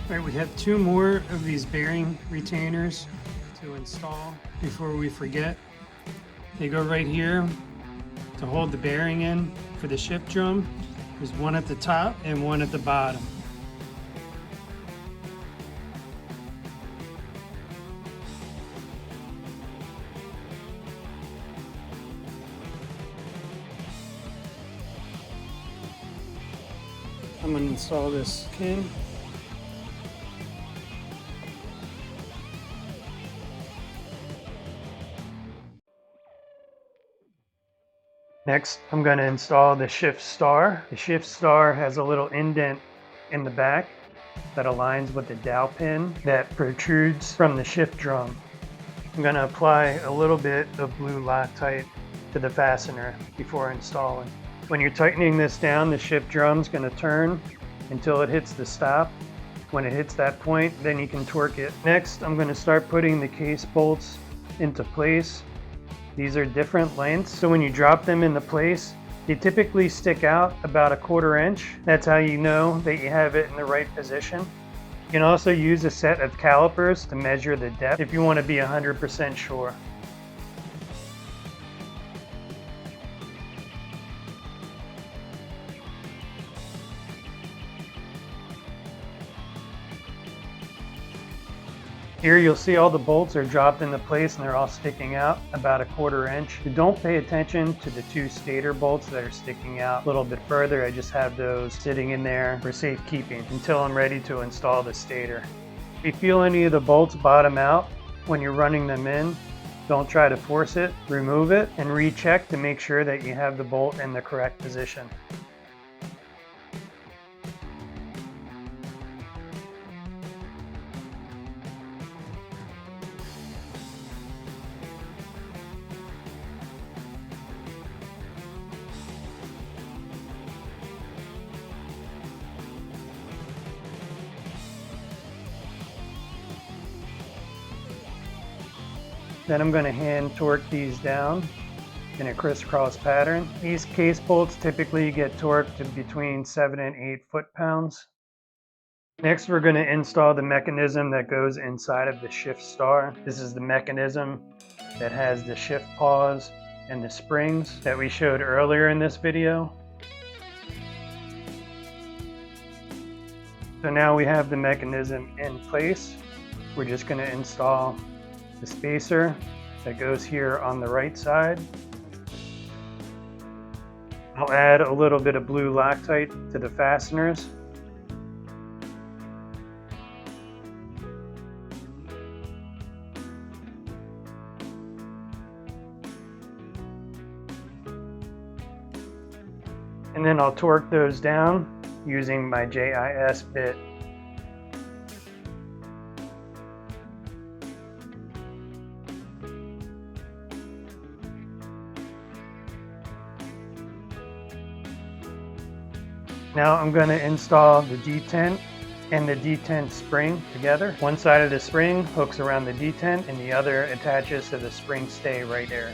All right, we have two more of these bearing retainers to install before we forget. They go right here to hold the bearing in for the shift drum. There's one at the top and one at the bottom. I'm going to install this pin. Next, I'm going to install the shift star. The shift star has a little indent in the back that aligns with the dowel pin that protrudes from the shift drum. I'm going to apply a little bit of blue Loctite to the fastener before installing. When you're tightening this down, the shift drum's going to turn until it hits the stop. When it hits that point, then you can torque it. Next, I'm going to start putting the case bolts into place. These are different lengths, so when you drop them into place, they typically stick out about 1/4 inch. That's how you know that you have it in the right position. You can also use a set of calipers to measure the depth if you want to be 100% sure. Here you'll see all the bolts are dropped into place and they're all sticking out about 1/4 inch. Don't pay attention to the two stator bolts that are sticking out a little bit further. I just have those sitting in there for safekeeping until I'm ready to install the stator. If you feel any of the bolts bottom out when you're running them in, don't try to force it. Remove it and recheck to make sure that you have the bolt in the correct position. Then I'm going to hand torque these down in a crisscross pattern. These case bolts typically get torqued to between 7 and 8 foot-pounds. Next, we're going to install the mechanism that goes inside of the shift star. This is the mechanism that has the shift pause and the springs that we showed earlier in this video. So now we have the mechanism in place. We're just going to install the spacer that goes here on the right side. I'll add a little bit of blue Loctite to the fasteners. And then I'll torque those down using my JIS bit. Now I'm going to install the detent and the detent spring together. One side of the spring hooks around the detent and the other attaches to the spring stay right there.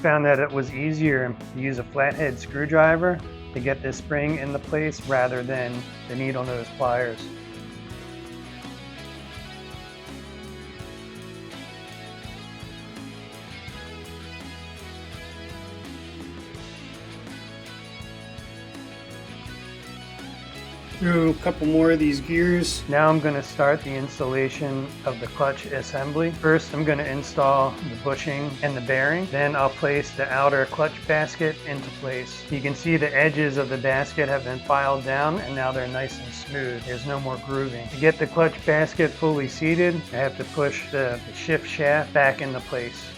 Found that it was easier to use a flathead screwdriver to get this spring into place rather than the needle nose pliers. Through a couple more of these gears. Now I'm going to start the installation of the clutch assembly. First I'm going to install the bushing and the bearing. Then I'll place the outer clutch basket into place. You can see the edges of the basket have been filed down and now they're nice and smooth. There's no more grooving. To get the clutch basket fully seated, I have to push the shift shaft back into place.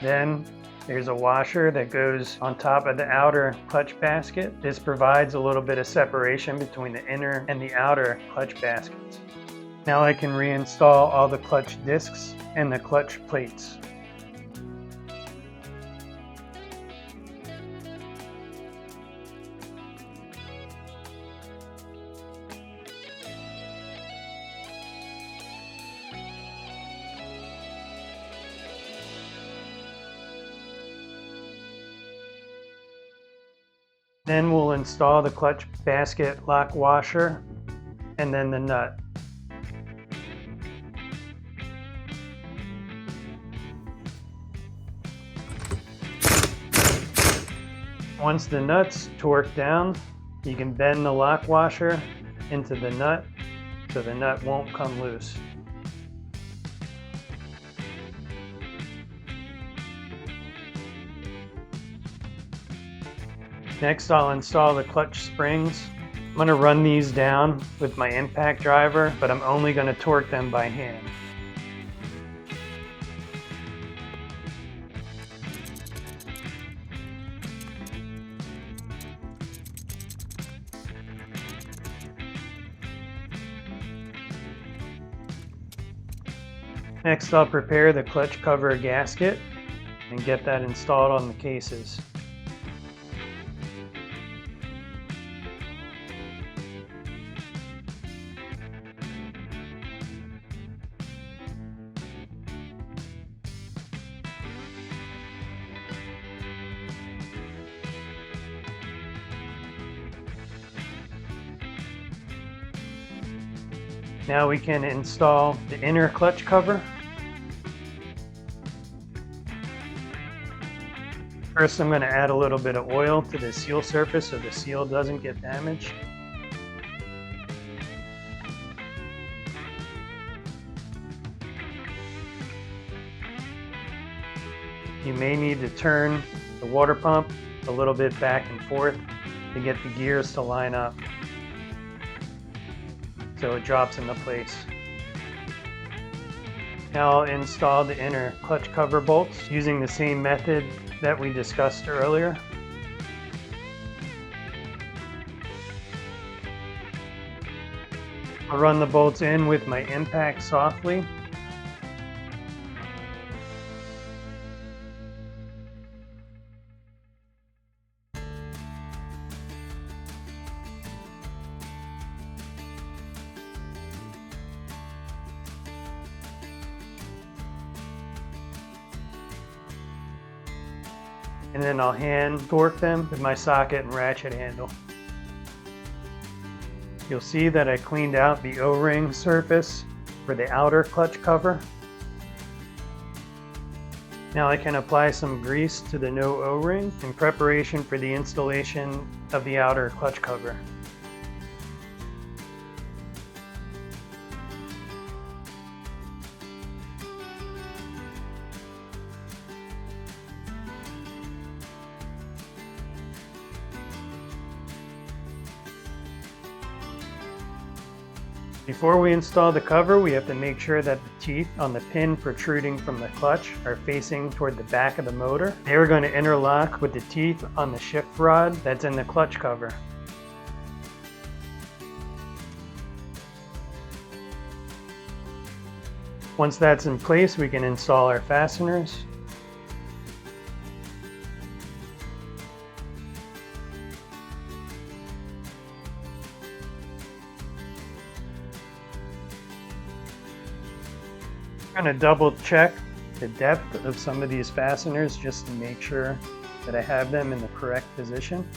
Then there's a washer that goes on top of the outer clutch basket. This provides a little bit of separation between the inner and the outer clutch baskets. Now I can reinstall all the clutch discs and the clutch plates. Then we'll install the clutch basket lock washer and then the nut. Once the nut's torqued down, you can bend the lock washer into the nut so the nut won't come loose. Next, I'll install the clutch springs. I'm going to run these down with my impact driver, but I'm only going to torque them by hand. Next, I'll prepare the clutch cover gasket and get that installed on the cases. Now we can install the inner clutch cover. First, I'm going to add a little bit of oil to the seal surface so the seal doesn't get damaged. You may need to turn the water pump a little bit back and forth to get the gears to line up so it drops into place. Now I'll install the inner clutch cover bolts using the same method that we discussed earlier. I'll run the bolts in with my impact softly. And then I'll hand torque them with my socket and ratchet handle. You'll see that I cleaned out the O-ring surface for the outer clutch cover. Now I can apply some grease to the no O-ring in preparation for the installation of the outer clutch cover. Before we install the cover, we have to make sure that the teeth on the pin protruding from the clutch are facing toward the back of the motor. They are going to interlock with the teeth on the shift rod that's in the clutch cover. Once that's in place, we can install our fasteners. I'm going to double check the depth of some of these fasteners just to make sure that I have them in the correct position.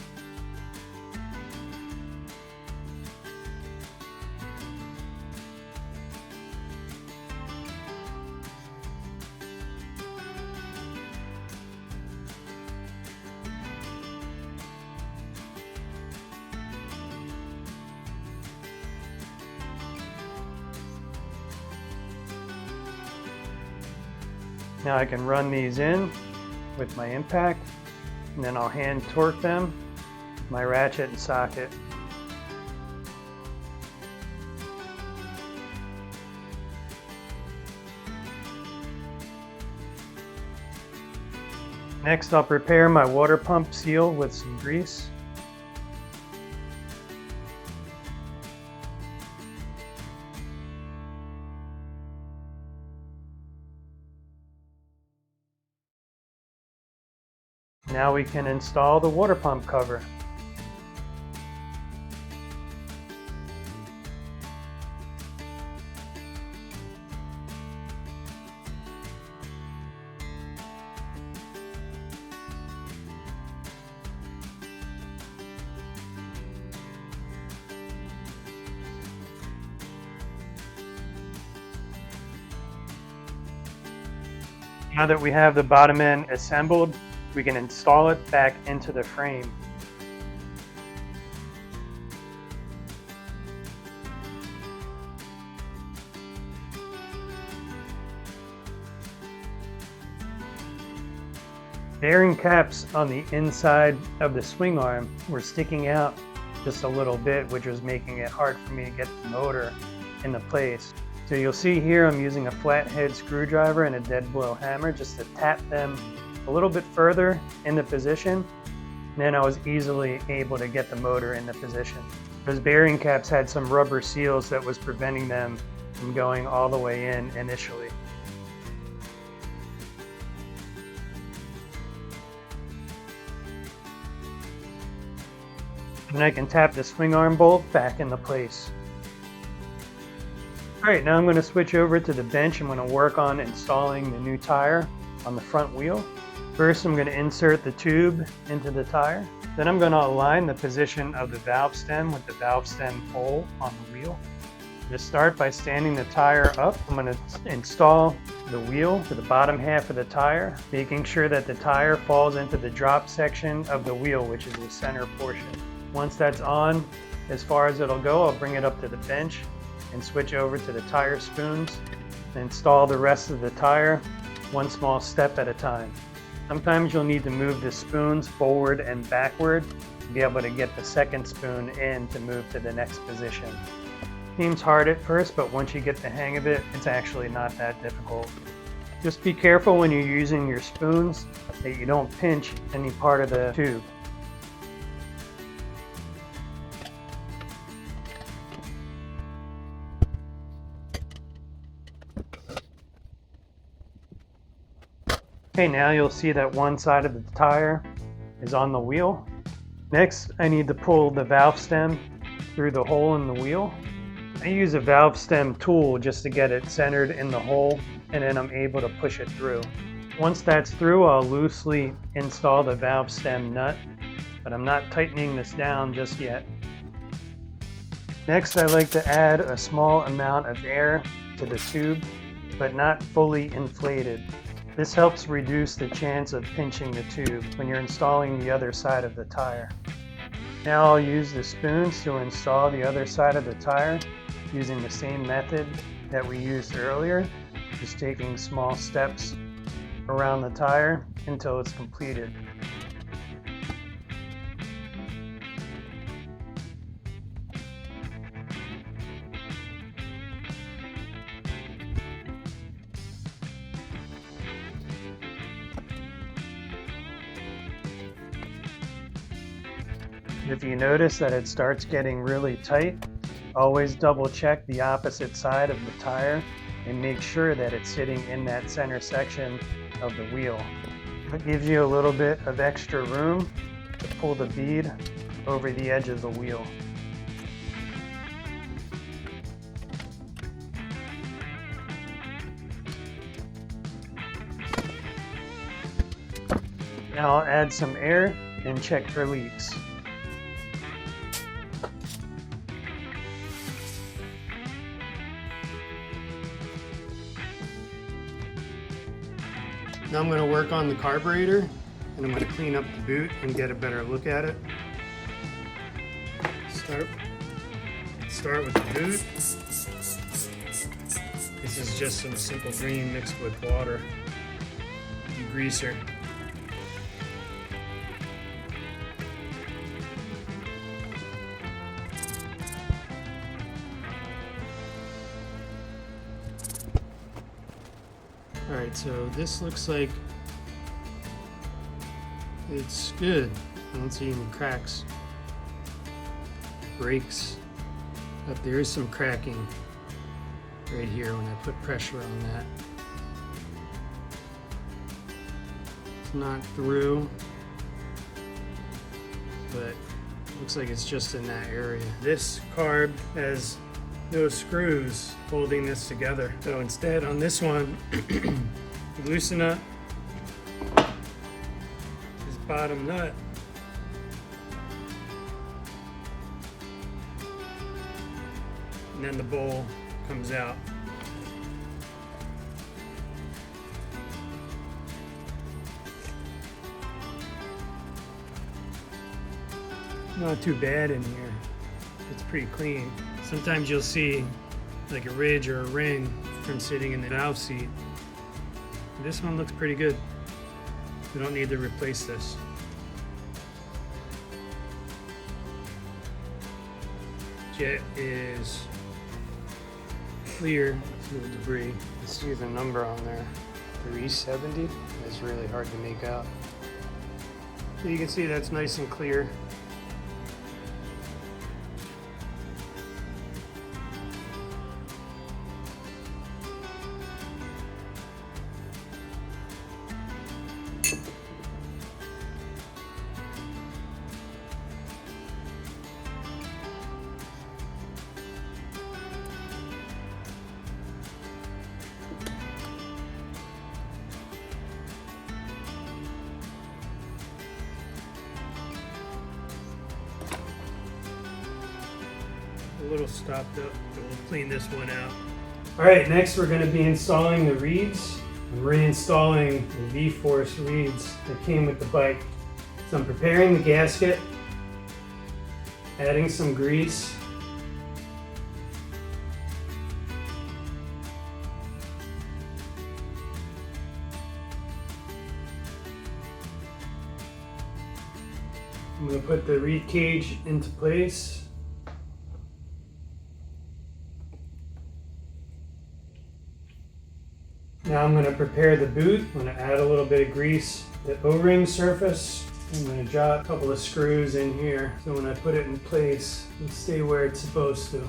Now I can run these in with my impact, and then I'll hand torque them with my ratchet and socket. Next, I'll prepare my water pump seal with some grease. Now we can install the water pump cover. Now that we have the bottom end assembled, we can install it back into the frame. Bearing caps on the inside of the swing arm were sticking out just a little bit, which was making it hard for me to get the motor into place. So you'll see here I'm using a flathead screwdriver and a dead blow hammer just to tap them a little bit further into position, and then I was easily able to get the motor into position. Those bearing caps had some rubber seals that was preventing them from going all the way in initially. And I can tap the swing arm bolt back into place. Alright, now I'm going to switch over to the bench. I'm going to work on installing the new tire on the front wheel. First, I'm going to insert the tube into the tire. Then I'm going to align the position of the valve stem with the valve stem hole on the wheel. To start by standing the tire up, I'm going to install the wheel to the bottom half of the tire, making sure that the tire falls into the drop section of the wheel, which is the center portion. Once that's on, as far as it'll go, I'll bring it up to the bench and switch over to the tire spoons and install the rest of the tire one small step at a time. Sometimes you'll need to move the spoons forward and backward to be able to get the second spoon in to move to the next position. Seems hard at first, but once you get the hang of it, it's actually not that difficult. Just be careful when you're using your spoons that you don't pinch any part of the tube. Okay, now you'll see that one side of the tire is on the wheel. Next, I need to pull the valve stem through the hole in the wheel. I use a valve stem tool just to get it centered in the hole, and then I'm able to push it through. Once that's through, I'll loosely install the valve stem nut, but I'm not tightening this down just yet. Next, I like to add a small amount of air to the tube, but not fully inflated. This helps reduce the chance of pinching the tube when you're installing the other side of the tire. Now I'll use the spoons to install the other side of the tire using the same method that we used earlier, just taking small steps around the tire until it's completed. If you notice that it starts getting really tight, always double check the opposite side of the tire and make sure that it's sitting in that center section of the wheel. It gives you a little bit of extra room to pull the bead over the edge of the wheel. Now I'll add some air and check for leaks. Now I'm going to work on the carburetor, and I'm going to clean up the boot and get a better look at it. Start with the boot. This is just some simple green mixed with water and greaser. Alright, so this looks like it's good. I don't see any cracks, breaks, but there is some cracking right here when I put pressure on that. It's not through, but looks like it's just in that area. This carb has no screws holding this together. So instead on this one, loosen up this bottom nut. And then the bowl comes out. Not too bad in here. It's pretty clean. Sometimes you'll see like a ridge or a ring from sitting in the valve seat. This one looks pretty good. We don't need to replace this. Jet is clear through the debris. You see the number on there, 370. It's really hard to make out. So you can see that's nice and clear. A little stopped up, but we'll clean this one out. All right, next we're going to be installing the reeds. I'm reinstalling the V-Force reeds that came with the bike. So I'm preparing the gasket, adding some grease, I'm going to put the reed cage into place. Now I'm going to prepare the boot. I'm going to add a little bit of grease to the O-ring surface. I'm going to drop a couple of screws in here so when I put it in place, it'll stay where it's supposed to.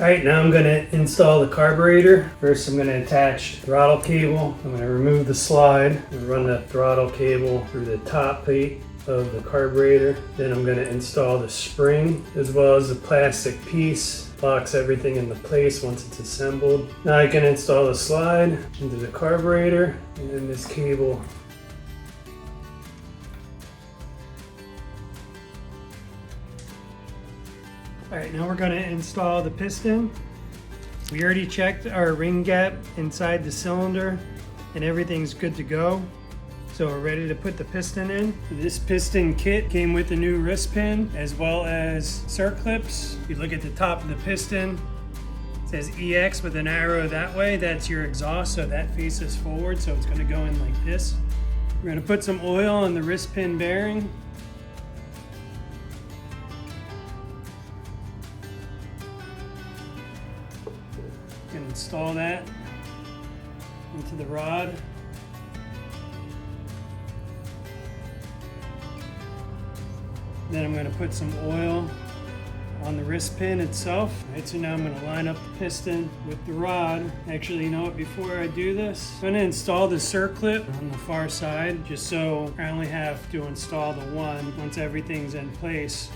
Alright, now I'm going to install the carburetor. First I'm going to attach the throttle cable. I'm going to remove the slide and run the throttle cable through the top plate of the carburetor. Then I'm going to install the spring as well as the plastic piece. Locks everything into place once it's assembled. Now I can install the slide into the carburetor and then this cable. Alright, now we're going to install the piston. We already checked our ring gap inside the cylinder and everything's good to go. So we're ready to put the piston in. This piston kit came with a new wrist pin as well as circlips. If you look at the top of the piston, it says EX with an arrow that way. That's your exhaust, so that faces forward, so it's going to go in like this. We're going to put some oil on the wrist pin bearing. And install that into the rod. Then I'm going to put some oil on the wrist pin itself. All right, so now I'm going to line up the piston with the rod. Actually, you know what, before I do this, I'm going to install the circlip on the far side, just so I only have to install the one once everything's in place.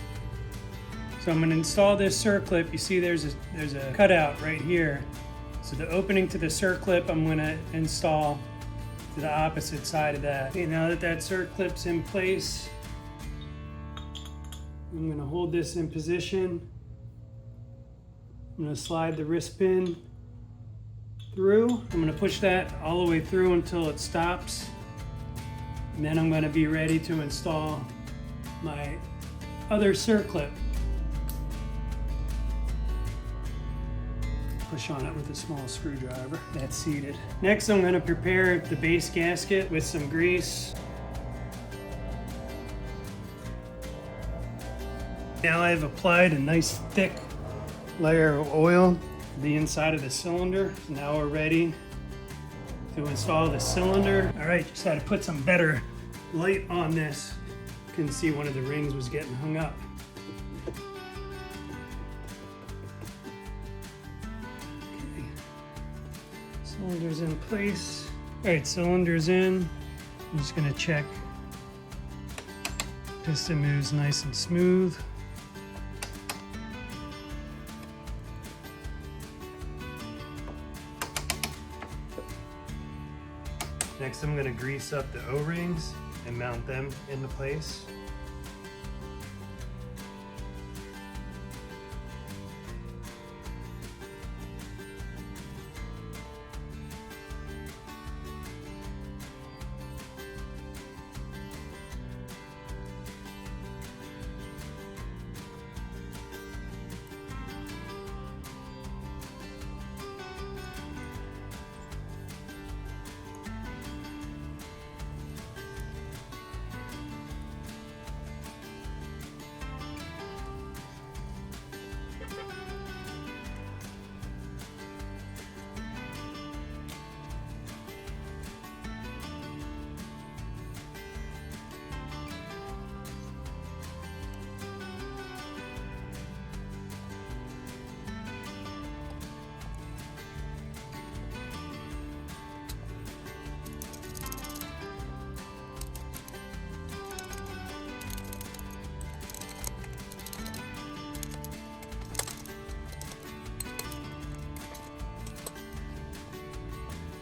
So I'm going to install this circlip. You see there's a cutout right here. So the opening to the circlip I'm going to install to the opposite side of that. Okay, now that circlip's in place, I'm going to hold this in position. I'm going to slide the wrist pin through. I'm going to push that all the way through until it stops. And then I'm going to be ready to install my other circlip. Push on it with a small screwdriver. That's seated. Next, I'm going to prepare the base gasket with some grease. Now I've applied a nice thick layer of oil to the inside of the cylinder. So now we're ready to install the cylinder. All right, just had to put some better light on this. You can see one of the rings was getting hung up. Okay. Cylinder's in place. All right, cylinder's in. I'm just gonna check. Piston moves nice and smooth. Next, I'm going to grease up the O-rings and mount them into place.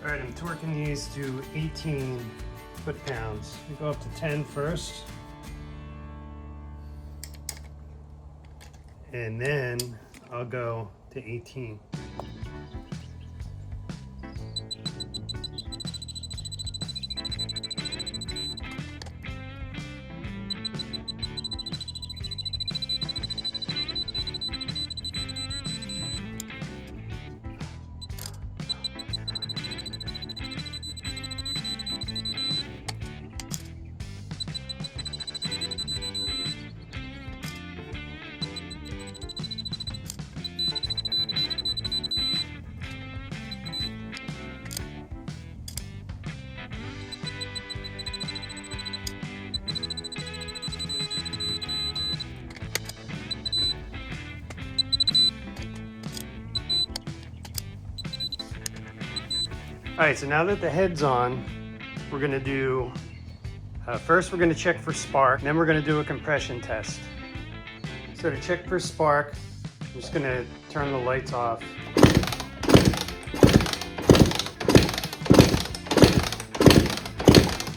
All right, I'm torquing these to 18 foot-pounds. We go up to 10 first. And then I'll go to 18. All right, so now that the head's on, we're gonna do, first we're gonna check for spark, then we're gonna do a compression test. So to check for spark, I'm just gonna turn the lights off.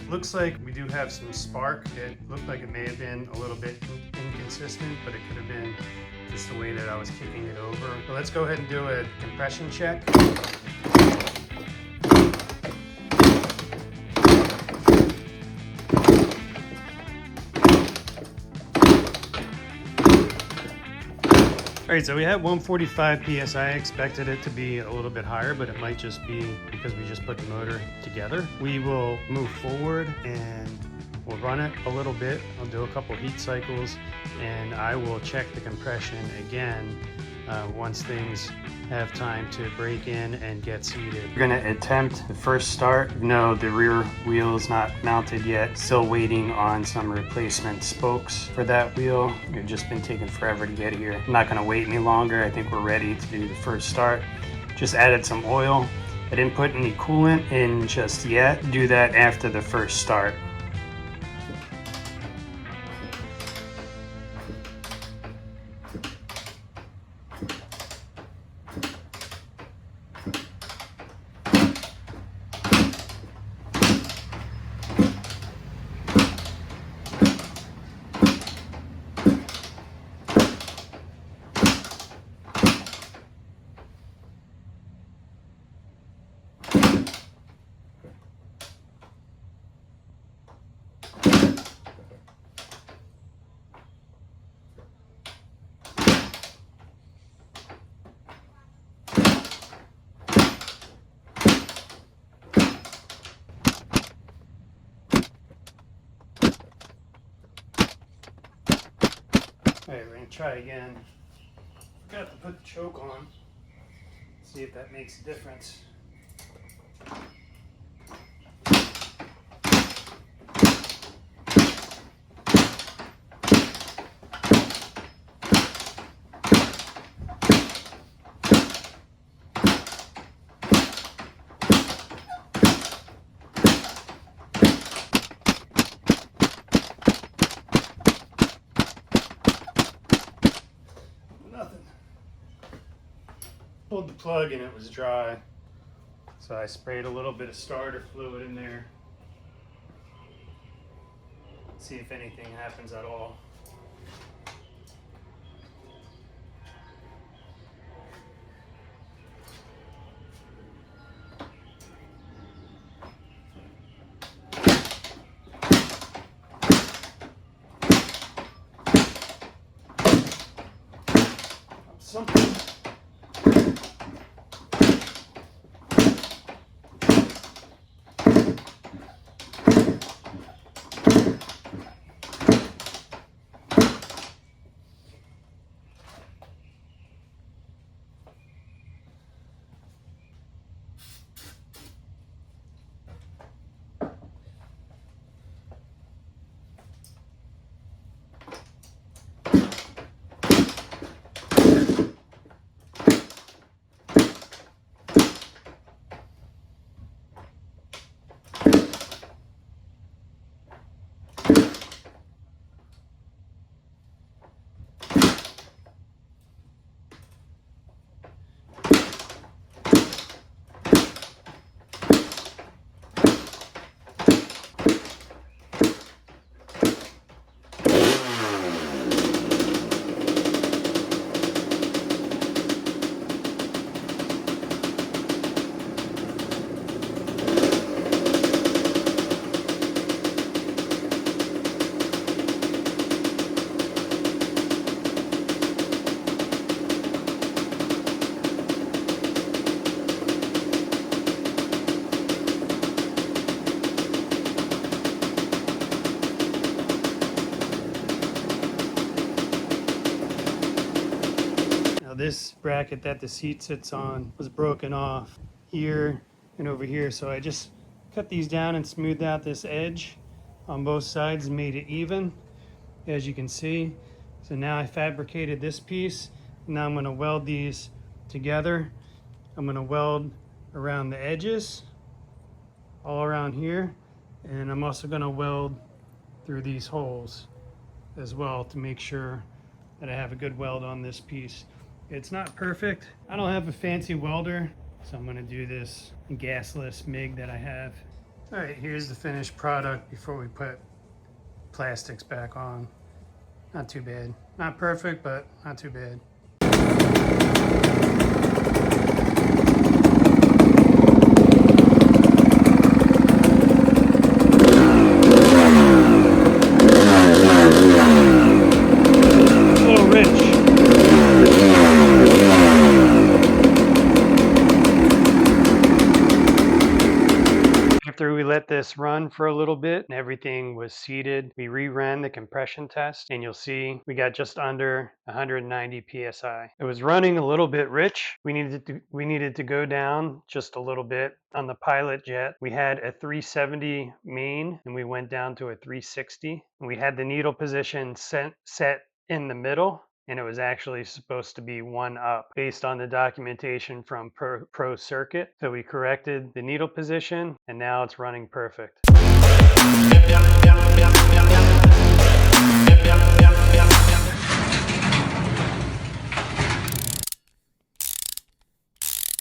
Looks like we do have some spark. It looked like it may have been a little bit inconsistent, but it could have been just the way that I was kicking it over. So let's go ahead and do a compression check. All right, so we had 145 PSI. I expected it to be a little bit higher, but it might just be because we just put the motor together. We will move forward and we'll run it a little bit. I'll do a couple heat cycles and I will check the compression again once things have time to break in and get seated. We're gonna attempt the first start. No, the rear wheel is not mounted yet. Still waiting on some replacement spokes for that wheel. It's just been taking forever to get here. I'm not gonna wait any longer. I think we're ready to do the first start. Just added some oil. I didn't put any coolant in just yet. Do that after the first start. All right, we're gonna try again. Forgot to put the choke on. See if that makes a difference. Pulled the plug and it was dry, so I sprayed a little bit of starter fluid in there. See if anything happens at all. Something. This bracket that the seat sits on was broken off here and over here, so I just cut these down and smoothed out this edge on both sides and made it even, as you can see. So now I fabricated this piece. Now I'm going to weld these together. I'm going to weld around the edges all around here. And I'm also going to weld through these holes as well to make sure that I have a good weld on this piece. It's not perfect. I don't have a fancy welder, so I'm going to do this gasless MIG that I have. All right, here's the finished product before we put plastics back on. Not too bad. Not perfect, but not too bad. A little rich. After we let this run for a little bit and everything was seated, we reran the compression test, and you'll see we got just under 190 psi. It was running a little bit rich. We needed to go down just a little bit. On the pilot jet, we had a 370 main and we went down to a 360. We had the needle position set in the middle, and it was actually supposed to be one up based on the documentation from Pro Circuit. So we corrected the needle position, and now it's running perfect.